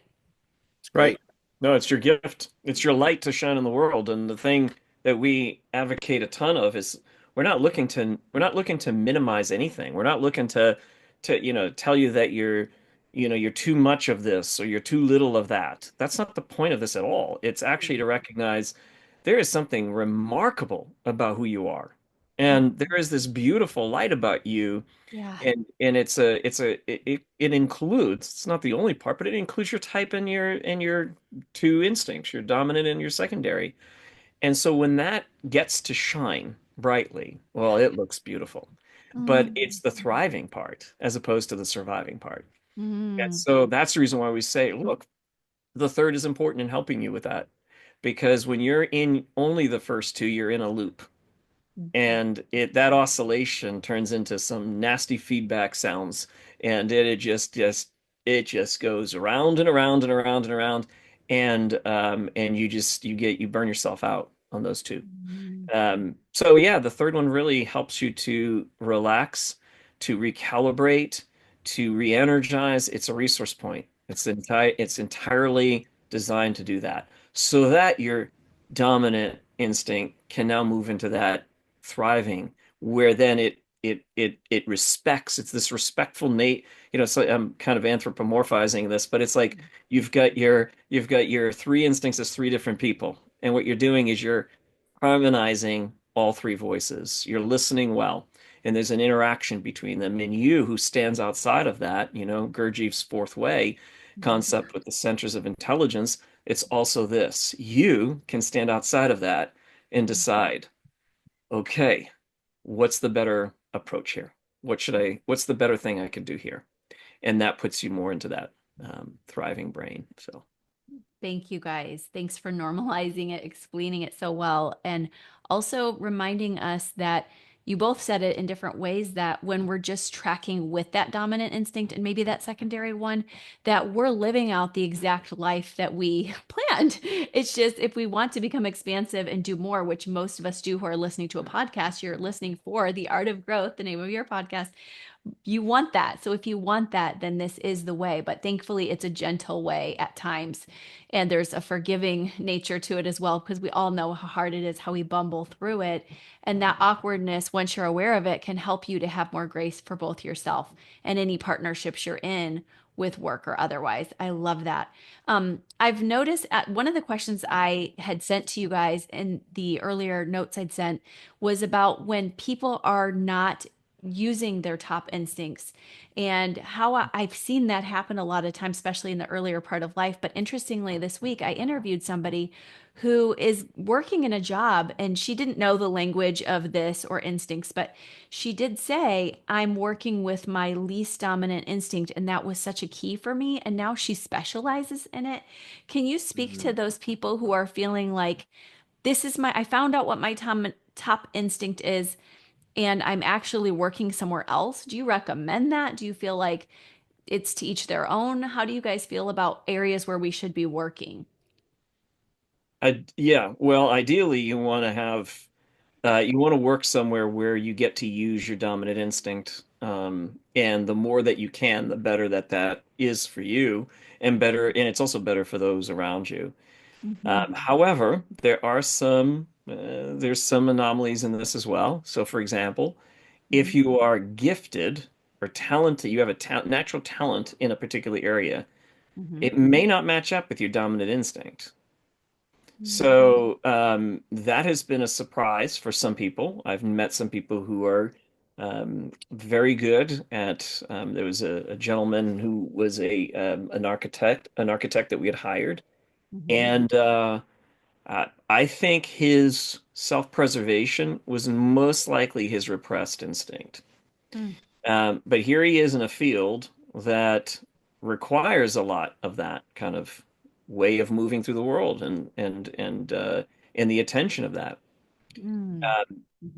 It's Right. great. No, it's your gift. It's your light to shine in the world. And the thing that we advocate a ton of is we're not looking to minimize anything. We're not looking to tell you that you're too much of this or you're too little of that. That's not the point of this at all. It's actually to recognize there is something remarkable about who you are. And there is this beautiful light about you, Yeah. and it includes, it's not the only part, but it includes your type and your two instincts, your dominant and your secondary. And so when that gets to shine brightly, well, it looks beautiful. But Mm. it's the thriving part as opposed to the surviving part. And Mm. so that's the reason why we say, look, the third is important in helping you with that. Because when you're in only the first two, you're in a loop, and that oscillation turns into some nasty feedback sounds, and it just goes around and around and around and around, and you burn yourself out on those two. Mm. So yeah, the third one really helps you to relax, to recalibrate, to re-energize. It's a resource point. It's entirely designed to do that, so that your dominant instinct can now move into that thriving, where then it respects. It's this respectful Nate. So I'm kind of anthropomorphizing this, but it's like you've got your three instincts as three different people, and what you're doing is you're harmonizing all three voices. You're listening well, and there's an interaction between them. And you, who stands outside of that, Gurdjieff's fourth way concept with the centers of intelligence, it's also this. You can stand outside of that and decide, okay, what's the better approach here? What's the better thing I can do here? And that puts you more into that thriving brain. So, Thank you guys. Thanks for normalizing it, explaining it so well, and also reminding us that you both said it in different ways that when we're just tracking with that dominant instinct and maybe that secondary one, that we're living out the exact life that we planned. It's just if we want to become expansive and do more, which most of us do who are listening to a podcast, you're listening for The Art of Growth, the name of your podcast, you want that. So if you want that, then this is the way. But thankfully, it's a gentle way at times. And there's a forgiving nature to it as well, because we all know how hard it is, how we bumble through it. And that awkwardness, once you're aware of it, can help you to have more grace for both yourself and any partnerships you're in with work or otherwise. I love that. I've noticed one of the questions I had sent to you guys in the earlier notes I'd sent was about when people are not using their top instincts and how I've seen that happen a lot of times, especially in the earlier part of life. But interestingly, this week I interviewed somebody who is working in a job and she didn't know the language of this or instincts, but she did say, I'm working with my least dominant instinct. And that was such a key for me. And now she specializes in it. Can you speak to Mhm. those people who are feeling like, I found out what my top instinct is and I'm actually working somewhere else? Do you recommend that? Do you feel like it's to each their own? How do you guys feel about areas where we should be working? yeah, well, ideally, you want to work somewhere where you get to use your dominant instinct. And the more that you can, the better that is for you, and it's also better for those around you. Mhm. However, there's some anomalies in this as well. So, for example, if Mhm. you are gifted or talented, you have a natural talent in a particular area, Mm-hmm. it may not match up with your dominant instinct. Mm-hmm. So that has been a surprise for some people. I've met some people who are very good at. There was a gentleman who was a an architect that we had hired, Mm-hmm. and I think his self-preservation was most likely his repressed instinct. But here he is in a field that requires a lot of that kind of way of moving through the world and the attention of that. Mm-hmm.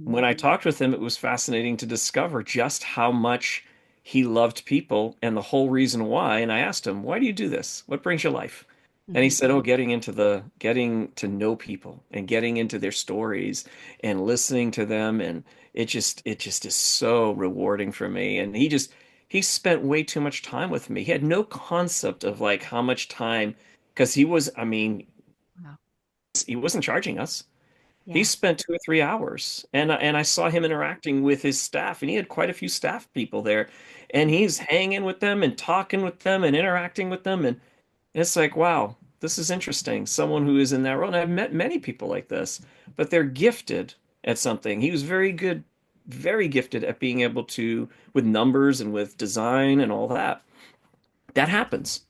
When I talked with him, it was fascinating to discover just how much he loved people and the whole reason why. And I asked him, "Why do you do this? What brings you life?" And he Mm-hmm. said, "Oh, getting to know people and getting into their stories and listening to them, and it just is so rewarding for me." And he spent way too much time with me. He had no concept of like how much time, because I mean, Wow. he wasn't charging us. He Yeah. spent 2 or 3 hours, and I saw him interacting with his staff, and he had quite a few staff people there, and he's hanging with them and talking with them and interacting with them, and it's like, wow, this is interesting. Someone who is in that role, and I've met many people like this, but they're gifted at something. He was very good, very gifted at being able to, with numbers and with design and all that. That happens,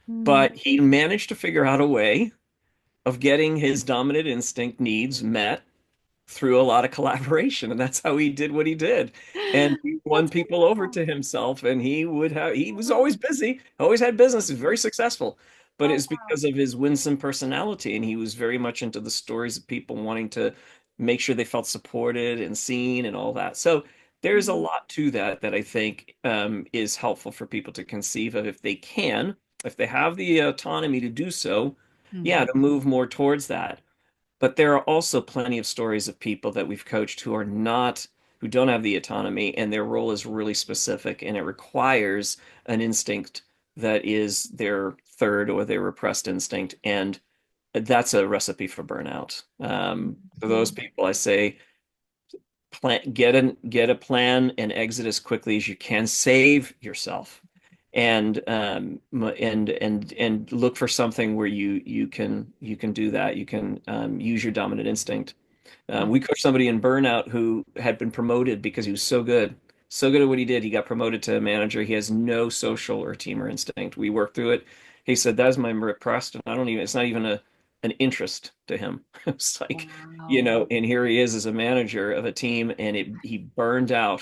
Mm. but he managed to figure out a way of getting his dominant instinct needs met through a lot of collaboration, and that's how he did what he did. And he won That's people over wonderful. to himself, and he was always busy, always had business, he was very successful, but Oh, it's wow. because of his winsome personality, and he was very much into the stories of people wanting to make sure they felt supported and seen and all that. So there's a lot to that that I think is helpful for people to conceive of if they can, if they have the autonomy to do so, yeah, Mm-hmm. to move more towards that. But there are also plenty of stories of people that we've coached who don't have the autonomy, and their role is really specific, and it requires an instinct that is their third or their repressed instinct. And that's a recipe for burnout. For those Mm-hmm. people, I say, get a plan and exit as quickly as you can. Save yourself, and look for something where you can do that. You can use your dominant instinct. Yeah. We coached somebody in burnout who had been promoted because he was so good at what he did. He got promoted to manager. He has no social or teamer instinct. We worked through it. He said, "That's my repressed, and I don't even. It's not even an interest to him." It's like, Wow. and here he is as a manager of a team, and he burned Yeah.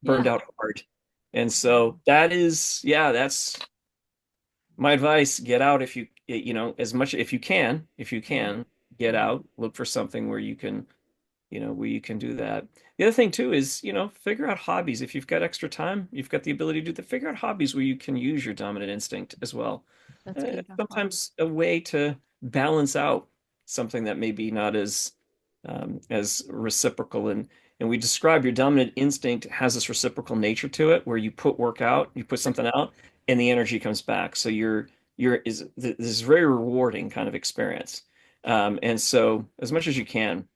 out hard. And so that's my advice. Get out if as much if you Mhm. can, get out, look for something where you can do that. The other thing too is, figure out hobbies. If you've got extra time, you've got the ability to do that, figure out hobbies where you can use your dominant instinct as well. That's beautiful. Sometimes a way to balance out something that may be not as reciprocal. And we describe your dominant instinct has this reciprocal nature to it where you put work out, you put something out, and the energy comes back. So this is very rewarding kind of experience. And so as much as you can,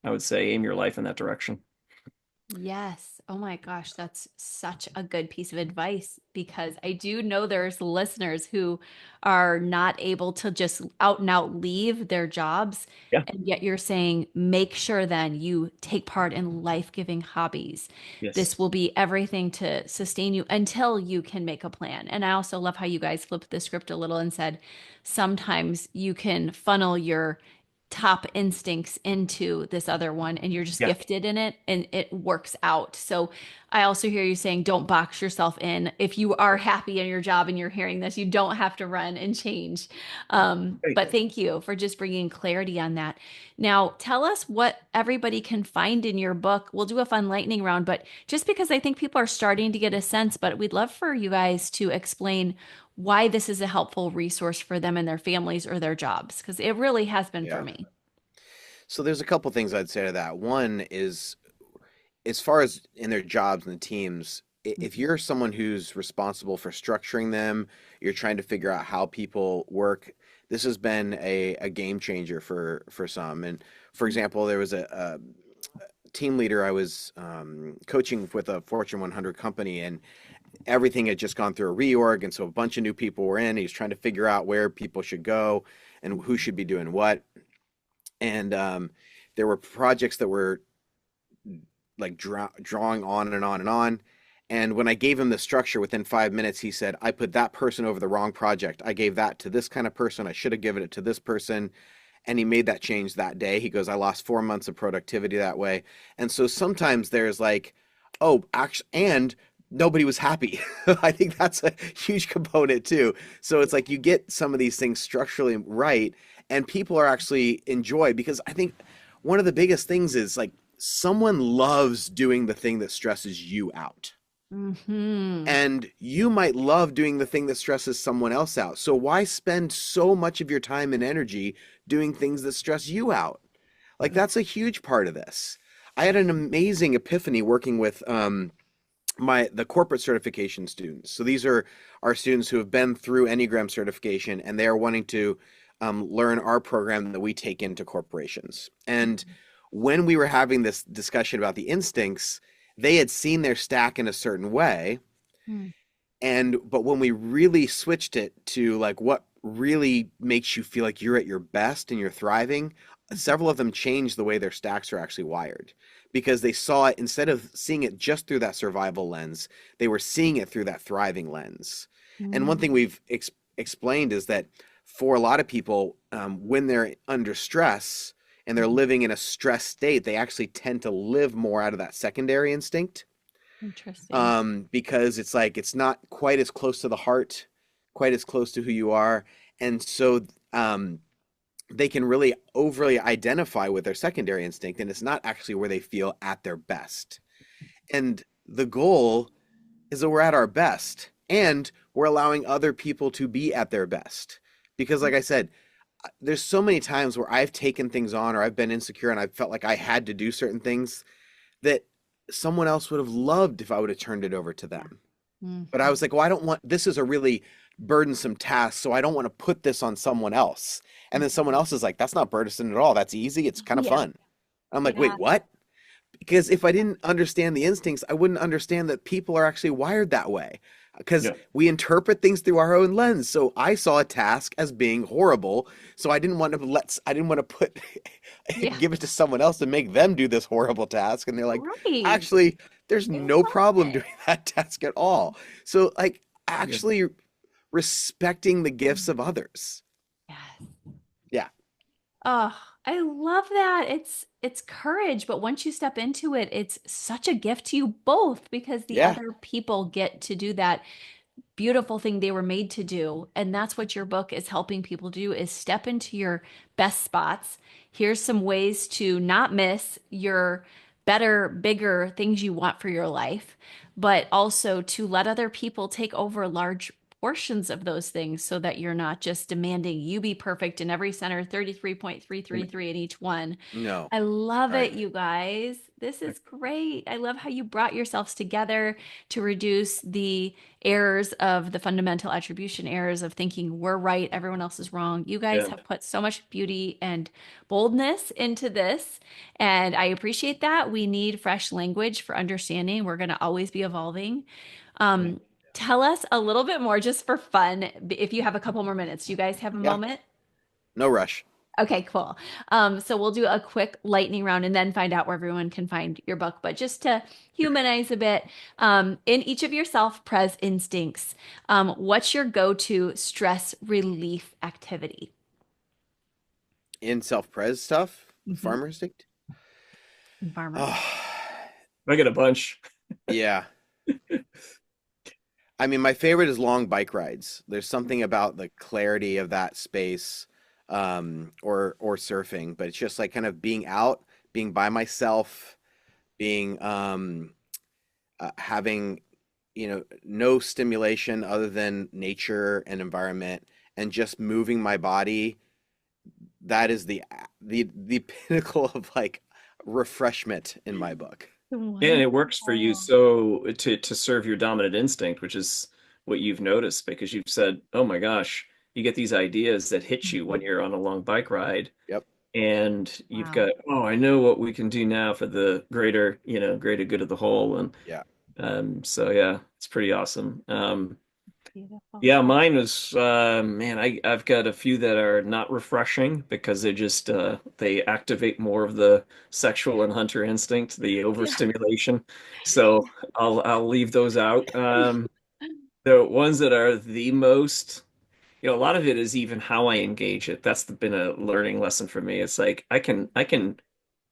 I would say aim your life in that direction. Yes. Oh my gosh, that's such a good piece of advice because I do know there's listeners who are not able to just out and out leave their jobs. Yeah. And yet you're saying make sure then you take part in life-giving hobbies. Yes. This will be everything to sustain you until you can make a plan. And I also love how you guys flipped the script a little and said sometimes you can funnel your top instincts into this other one and you're just Yeah. gifted in it and it works out. So I also hear you saying don't box yourself in. If you are happy in your job and you're hearing this, you don't have to run and change. Right. But thank you for just bringing clarity on that. Now, tell us what everybody can find in your book. We'll do a fun lightning round, but just because I think people are starting to get a sense, but we'd love for you guys to explain why this is a helpful resource for them and their families or their jobs, because it really has been for Yeah. me. So there's a couple things I'd say to that. One is, as far as in their jobs and the teams, if Mhm. you're someone who's responsible for structuring them, you're trying to figure out how people work. This has been a game changer for some. And for example, there was a team leader. I was coaching with a Fortune 100 company, and everything had just gone through a reorg, and so a bunch of new people were in. He was trying to figure out where people should go and who should be doing what. And there were projects that were like drawing on and on and on. And when I gave him the structure within 5 minutes, he said, I put that person over the wrong project. I gave that to this kind of person. I should have given it to this person. And he made that change that day. He goes, I lost 4 months of productivity that way. And so sometimes there's like, oh, actually, and nobody was happy. I think that's a huge component too. So it's like you get some of these things structurally right, and people are actually enjoy, because I think one of the biggest things is like someone loves doing the thing that stresses you out. Mm-hmm. And you might love doing the thing that stresses someone else out. So why spend so much of your time and energy doing things that stress you out? Like that's a huge part of this. I had an amazing epiphany working with the corporate certification students. So these are our students who have been through Enneagram certification, and they are wanting to learn our program that we take into corporations. And when we were having this discussion about the instincts, they had seen their stack in a certain way. But when we really switched it to like what really makes you feel like you're at your best and you're thriving, several of them changed the way their stacks are actually wired, because they saw it, instead of seeing it just through that survival lens, they were seeing it through that thriving lens. And one thing we've explained is that for a lot of people, when they're under stress and they're living in a stress state, they actually tend to live more out of that secondary instinct. Interesting. Because it's like it's not quite as close to the heart, quite as close to who you are. And so they can really overly identify with their secondary instinct, and it's not actually where they feel at their best. And the goal is that we're at our best, and we're allowing other people to be at their best. Because like I said, there's so many times where I've taken things on, or I've been insecure and I felt like I had to do certain things that someone else would have loved if I would have turned it over to them. But I was like, well, I don't want, this is a really burdensome task, so I don't want to put this on someone else. And then someone else is like, that's not burdensome at all. That's easy. It's kind of Yeah. fun. I'm like, Yeah. wait, what? Because if I didn't understand the instincts, I wouldn't understand that people are actually wired that way. Because Yeah. we interpret things through our own lens. So I saw a task as being horrible. So I didn't want to put, Yeah. give it to someone else to make them do this horrible task. And they're like, Right. actually, there's I no love problem it. doing that task at all. So like Yeah. actually respecting the gifts of others. Yes. Yeah. Oh, I love that. It's courage, but once you step into it, it's such a gift to you both, because the Yeah. other people get to do that beautiful thing they were made to do. And that's what your book is helping people do, is step into your best spots. Here's some ways to not miss your better, bigger things you want for your life, but also to let other people take over large portions of those things, so that you're not just demanding you be perfect in every center, 33.333 in each one. No. I love Right. it, you guys. This is great. I love how you brought yourselves together to reduce the errors of the fundamental attribution errors of thinking we're right, everyone else is wrong. You guys Yeah. have put so much beauty and boldness into this, and I appreciate that. We need fresh language for understanding. We're going to always be evolving. Yeah. Um, Tell us a little bit more, just for fun, if you have a couple more minutes. Do you guys have a Yeah. moment? No rush. Okay, cool. So we'll do a quick lightning round and then find out where everyone can find your book. But just to humanize a bit, in each of your self-pres instincts, what's your go-to stress relief activity? In self-pres stuff, Mhm. farmer instinct. Farmer. Oh, I get a bunch. yeah. I mean, my favorite is long bike rides. There's something about the clarity of that space, or surfing, but it's just like kind of being out, being by myself, being having, no stimulation other than nature and environment, and just moving my body. That is the pinnacle of like refreshment in my book. And it works for you, Wonderful. so to serve your dominant instinct, which is what you've noticed, because you've said, "Oh my gosh, you get these ideas that hit you when you're on a long bike ride." Yep. and you've Wow. got, oh, I know what we can do now for the greater, greater good of the whole. And Yeah. so yeah, it's pretty awesome. Beautiful. Yeah, mine was man, I've got a few that are not refreshing because they just they activate more of the sexual and hunter instinct, the Yeah. overstimulation. So I'll leave those out. The ones that are the most, a lot of it is even how I engage it. Been a learning lesson for me. It's like I can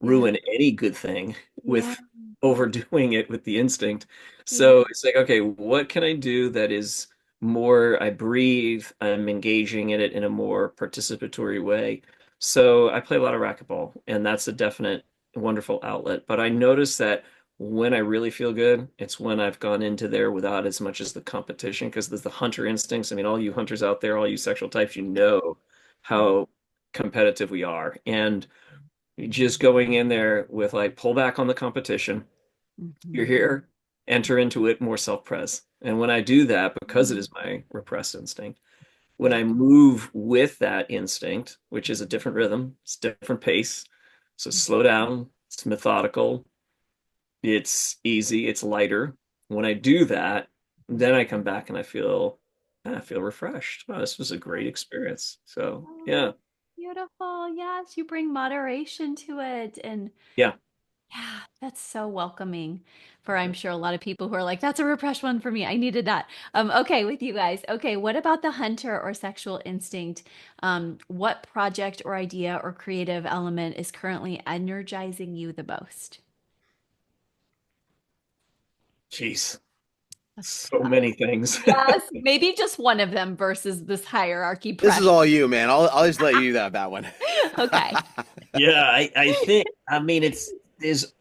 Yeah. ruin any good thing Yeah. with overdoing it with the instinct. Yeah. So it's like, okay, what can I do that is more, I breathe, I'm engaging in it in a more participatory way. So I play a lot of racquetball, and that's a definite wonderful outlet. But I notice that when I really feel good, it's when I've gone into there without as much as the competition, because there's the hunter instincts. I mean, all you hunters out there, all you sexual types, you know how competitive we are. And just going in there with like pull back on the competition. You're Mhm. here, enter into it more self-pres. And when I do that, because it is my repressed instinct, when Yeah. I move with that instinct, which is a different rhythm, it's a different pace. So slow down, it's methodical, it's easy, it's lighter. When I do that, then I come back and I feel refreshed. Oh, this was a great experience. So Oh, yeah, beautiful. Yes, you bring moderation to it. And yeah. yeah, that's so welcoming for I'm sure a lot of people who are like, that's a repressed one for me. I needed that. Okay, with you guys. Okay, what about the hunter or sexual instinct? What project or idea or creative element is currently energizing you the most? Jeez, That's so tough. many things. Yes, maybe just one of them versus this hierarchy This is pressure. all you, man. I'll just let you do that one. Okay. Yeah, I think, I mean, it's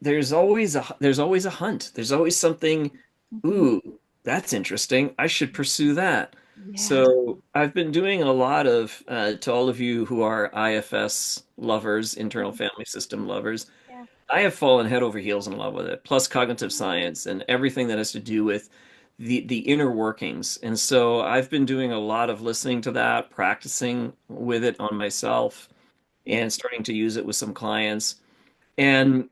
there's always a hunt. There's always something, Mhm. ooh, that's interesting. I should pursue that. Yeah. So I've been doing a lot of to all of you who are IFS lovers, internal family system lovers. Yeah. I have fallen head over heels in love with it, plus cognitive science and everything that has to do with the inner workings. And so I've been doing a lot of listening to that, practicing with it on myself, and starting to use it with some clients. And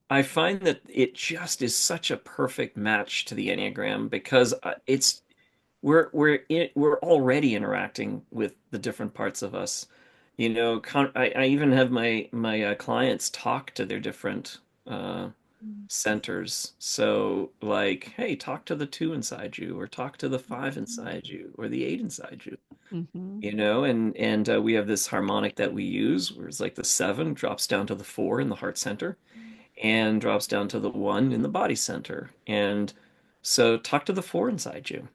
I find that it just is such a perfect match to the Enneagram because it's we're already interacting with the different parts of us. I even have my clients talk to their different uh, centers. So like, hey, talk to the two inside you, or talk to the five inside you, or the eight inside you. Mm-hmm. And we have this harmonic that we use where it's like the seven drops down to the four in the heart center and drops down to the one in the body center. And so talk to the four inside you.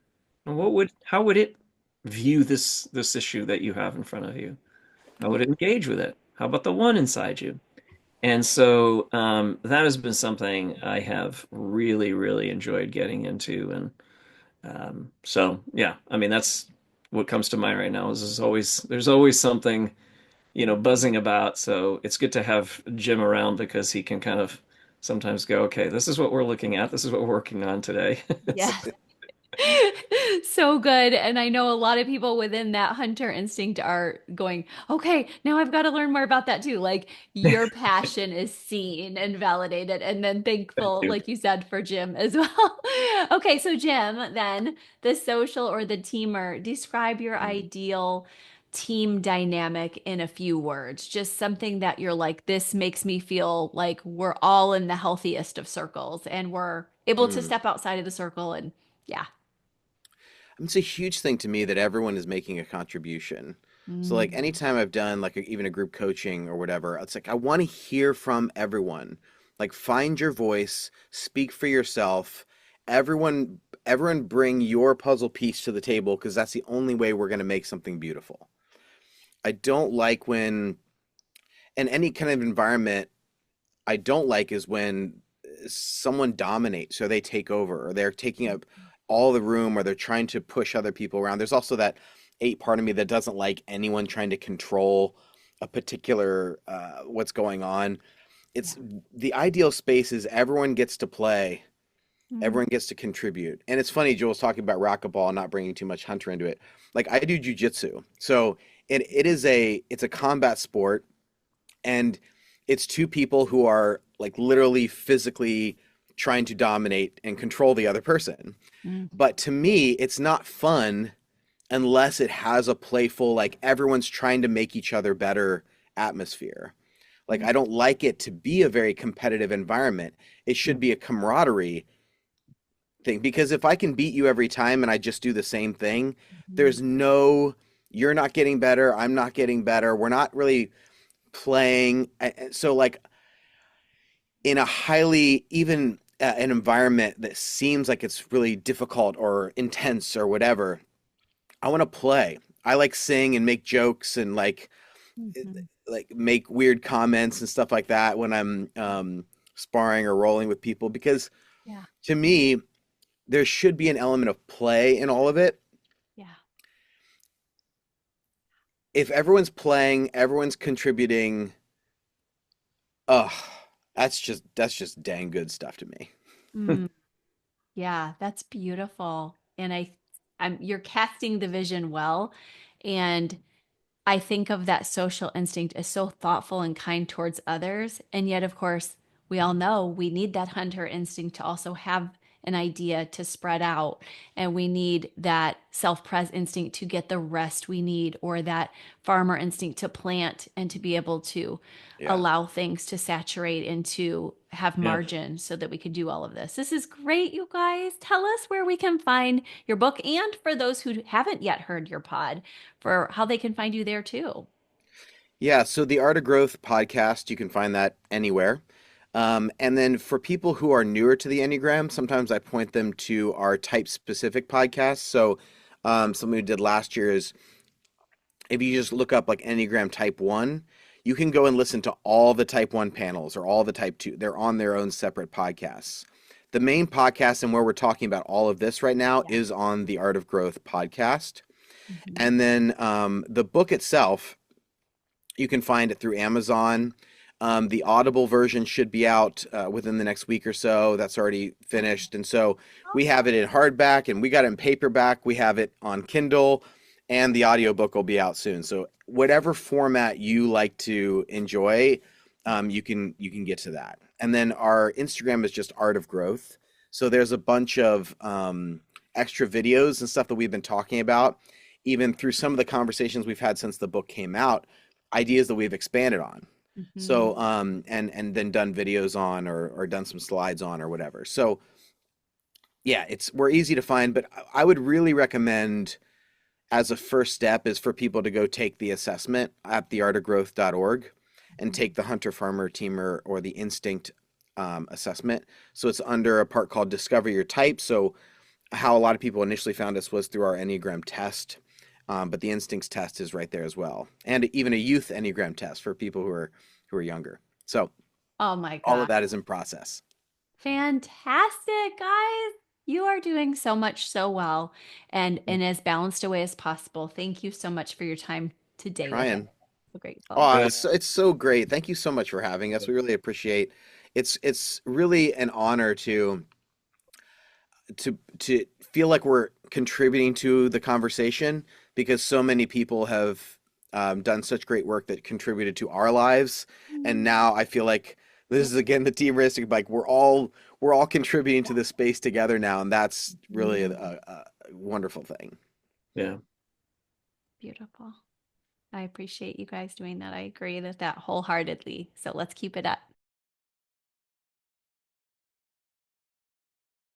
And how would it view this issue that you have in front of you? How would it engage with it? How about the one inside you? And so that has been something I have really, really enjoyed getting into. And so, yeah, I mean, that's what comes to mind right now is there's always something, buzzing about. So it's good to have Jim around because he can kind of sometimes go, okay, this is what we're looking at. This is what we're working on today. Yes. So good. And I know a lot of people within that hunter instinct are going, okay, now I've got to learn more about that too. Like your passion is seen and validated, and then Thank thankful, you. like you said, for Jim as well. Okay, so Jim, then the social or the teamer, describe your Mm, ideal team dynamic in a few words. Just something that you're like, this makes me feel like we're all in the healthiest of circles and we're able to mm. step outside of the circle and yeah. It's a huge thing to me that everyone is making a contribution. So like Mm, anytime I've done like even a group coaching or whatever, it's like I want to hear from everyone. Like find your voice, speak for yourself. Everyone bring your puzzle piece to the table because that's the only way we're going to make something beautiful. I don't like when in any kind of environment I don't like is when someone dominates or they take over or they're taking up all the room or they're trying to push other people around. There's also that eight part of me that doesn't like anyone trying to control a particular what's going on. yeah. It's the ideal space is everyone gets to play, Mm, everyone gets to contribute. And it's funny, Joel's talking about racquetball and not bringing too much hunter into it. Like I do jujitsu, so it's a combat sport and it's two people who are like literally physically trying to dominate and control the other person. Mm. But to me, it's not fun unless it has a playful, like everyone's trying to make each other better atmosphere. Like I don't like it to be a very competitive environment. It should be a camaraderie thing, because if I can beat you every time and I just do the same thing, Mhm. there's no, you're not getting better, I'm not getting better. We're not really playing. So like in a highly even an environment that seems like it's really difficult or intense or whatever, I want to play. I like sing and make jokes and Mhm. like make weird comments and stuff like that when I'm sparring or rolling with people, because Yeah. to me there should be an element of play in all of it. Yeah. If everyone's playing, everyone's contributing, oh, that's just dang good stuff to me. Mm. Yeah, that's beautiful. And you're casting the vision well. And I think of that social instinct as so thoughtful and kind towards others. And yet, of course, we all know we need that hunter instinct to also have an idea to spread out. And we need that self-pres instinct to get the rest we need, or that farmer instinct to plant and to be able to Yeah. allow things to saturate and to have Yeah. margin so that we could do all of this. This is great, you guys. Tell us where we can find your book, and for those who haven't yet heard your pod, for how they can find you there too. Yeah, so the Art of Growth podcast, you can find that anywhere. And then for people who are newer to the Enneagram, sometimes I point them to our type specific podcast. So something we did last year is, if you just look up like Enneagram Type 1, you can go and listen to all the Type 1 panels or all the Type 2. They're on their own separate podcasts. The main podcast and where we're talking about all of this right now Yeah. is on the Art of Growth podcast. Mhm. And then the book itself, you can find it through Amazon. The Audible version should be out within the next week or so. That's already finished. And so we have it in hardback and we got it in paperback. We have it on Kindle, and the audiobook will be out soon. So whatever format you like to enjoy, you can get to that. And then our Instagram is just Art of Growth. So there's a bunch of extra videos and stuff that we've been talking about, even through some of the conversations we've had since the book came out, ideas that we've expanded on. Mhm. So and then done videos on, or done some slides on or whatever. So yeah, we're easy to find, but I would really recommend, as a first step, is for people to go take the assessment at theartofgrowth.org and Mhm. take the hunter farmer teamer or the instinct assessment. So it's under a part called Discover Your Type. So how a lot of people initially found us was through our Enneagram test. But the instincts test is right there as well, and even a youth Enneagram test for people who are younger. So Oh my all of God. that is in process. Fantastic, guys. You are doing so much so well, and as balanced a way as possible. Thank you so much for your time today with us. Trying. So grateful. Oh, Good. it's so great. Thank you so much for having us. We really appreciate. It's really an honor to feel like we're contributing to the conversation, because so many people have done such great work that contributed to our lives, and Mm. now I feel like this is again the teameristic. Like we're all contributing to this space together now, and that's really a wonderful thing. Yeah. Beautiful. I appreciate you guys doing that. I agree that wholeheartedly. So let's keep it up.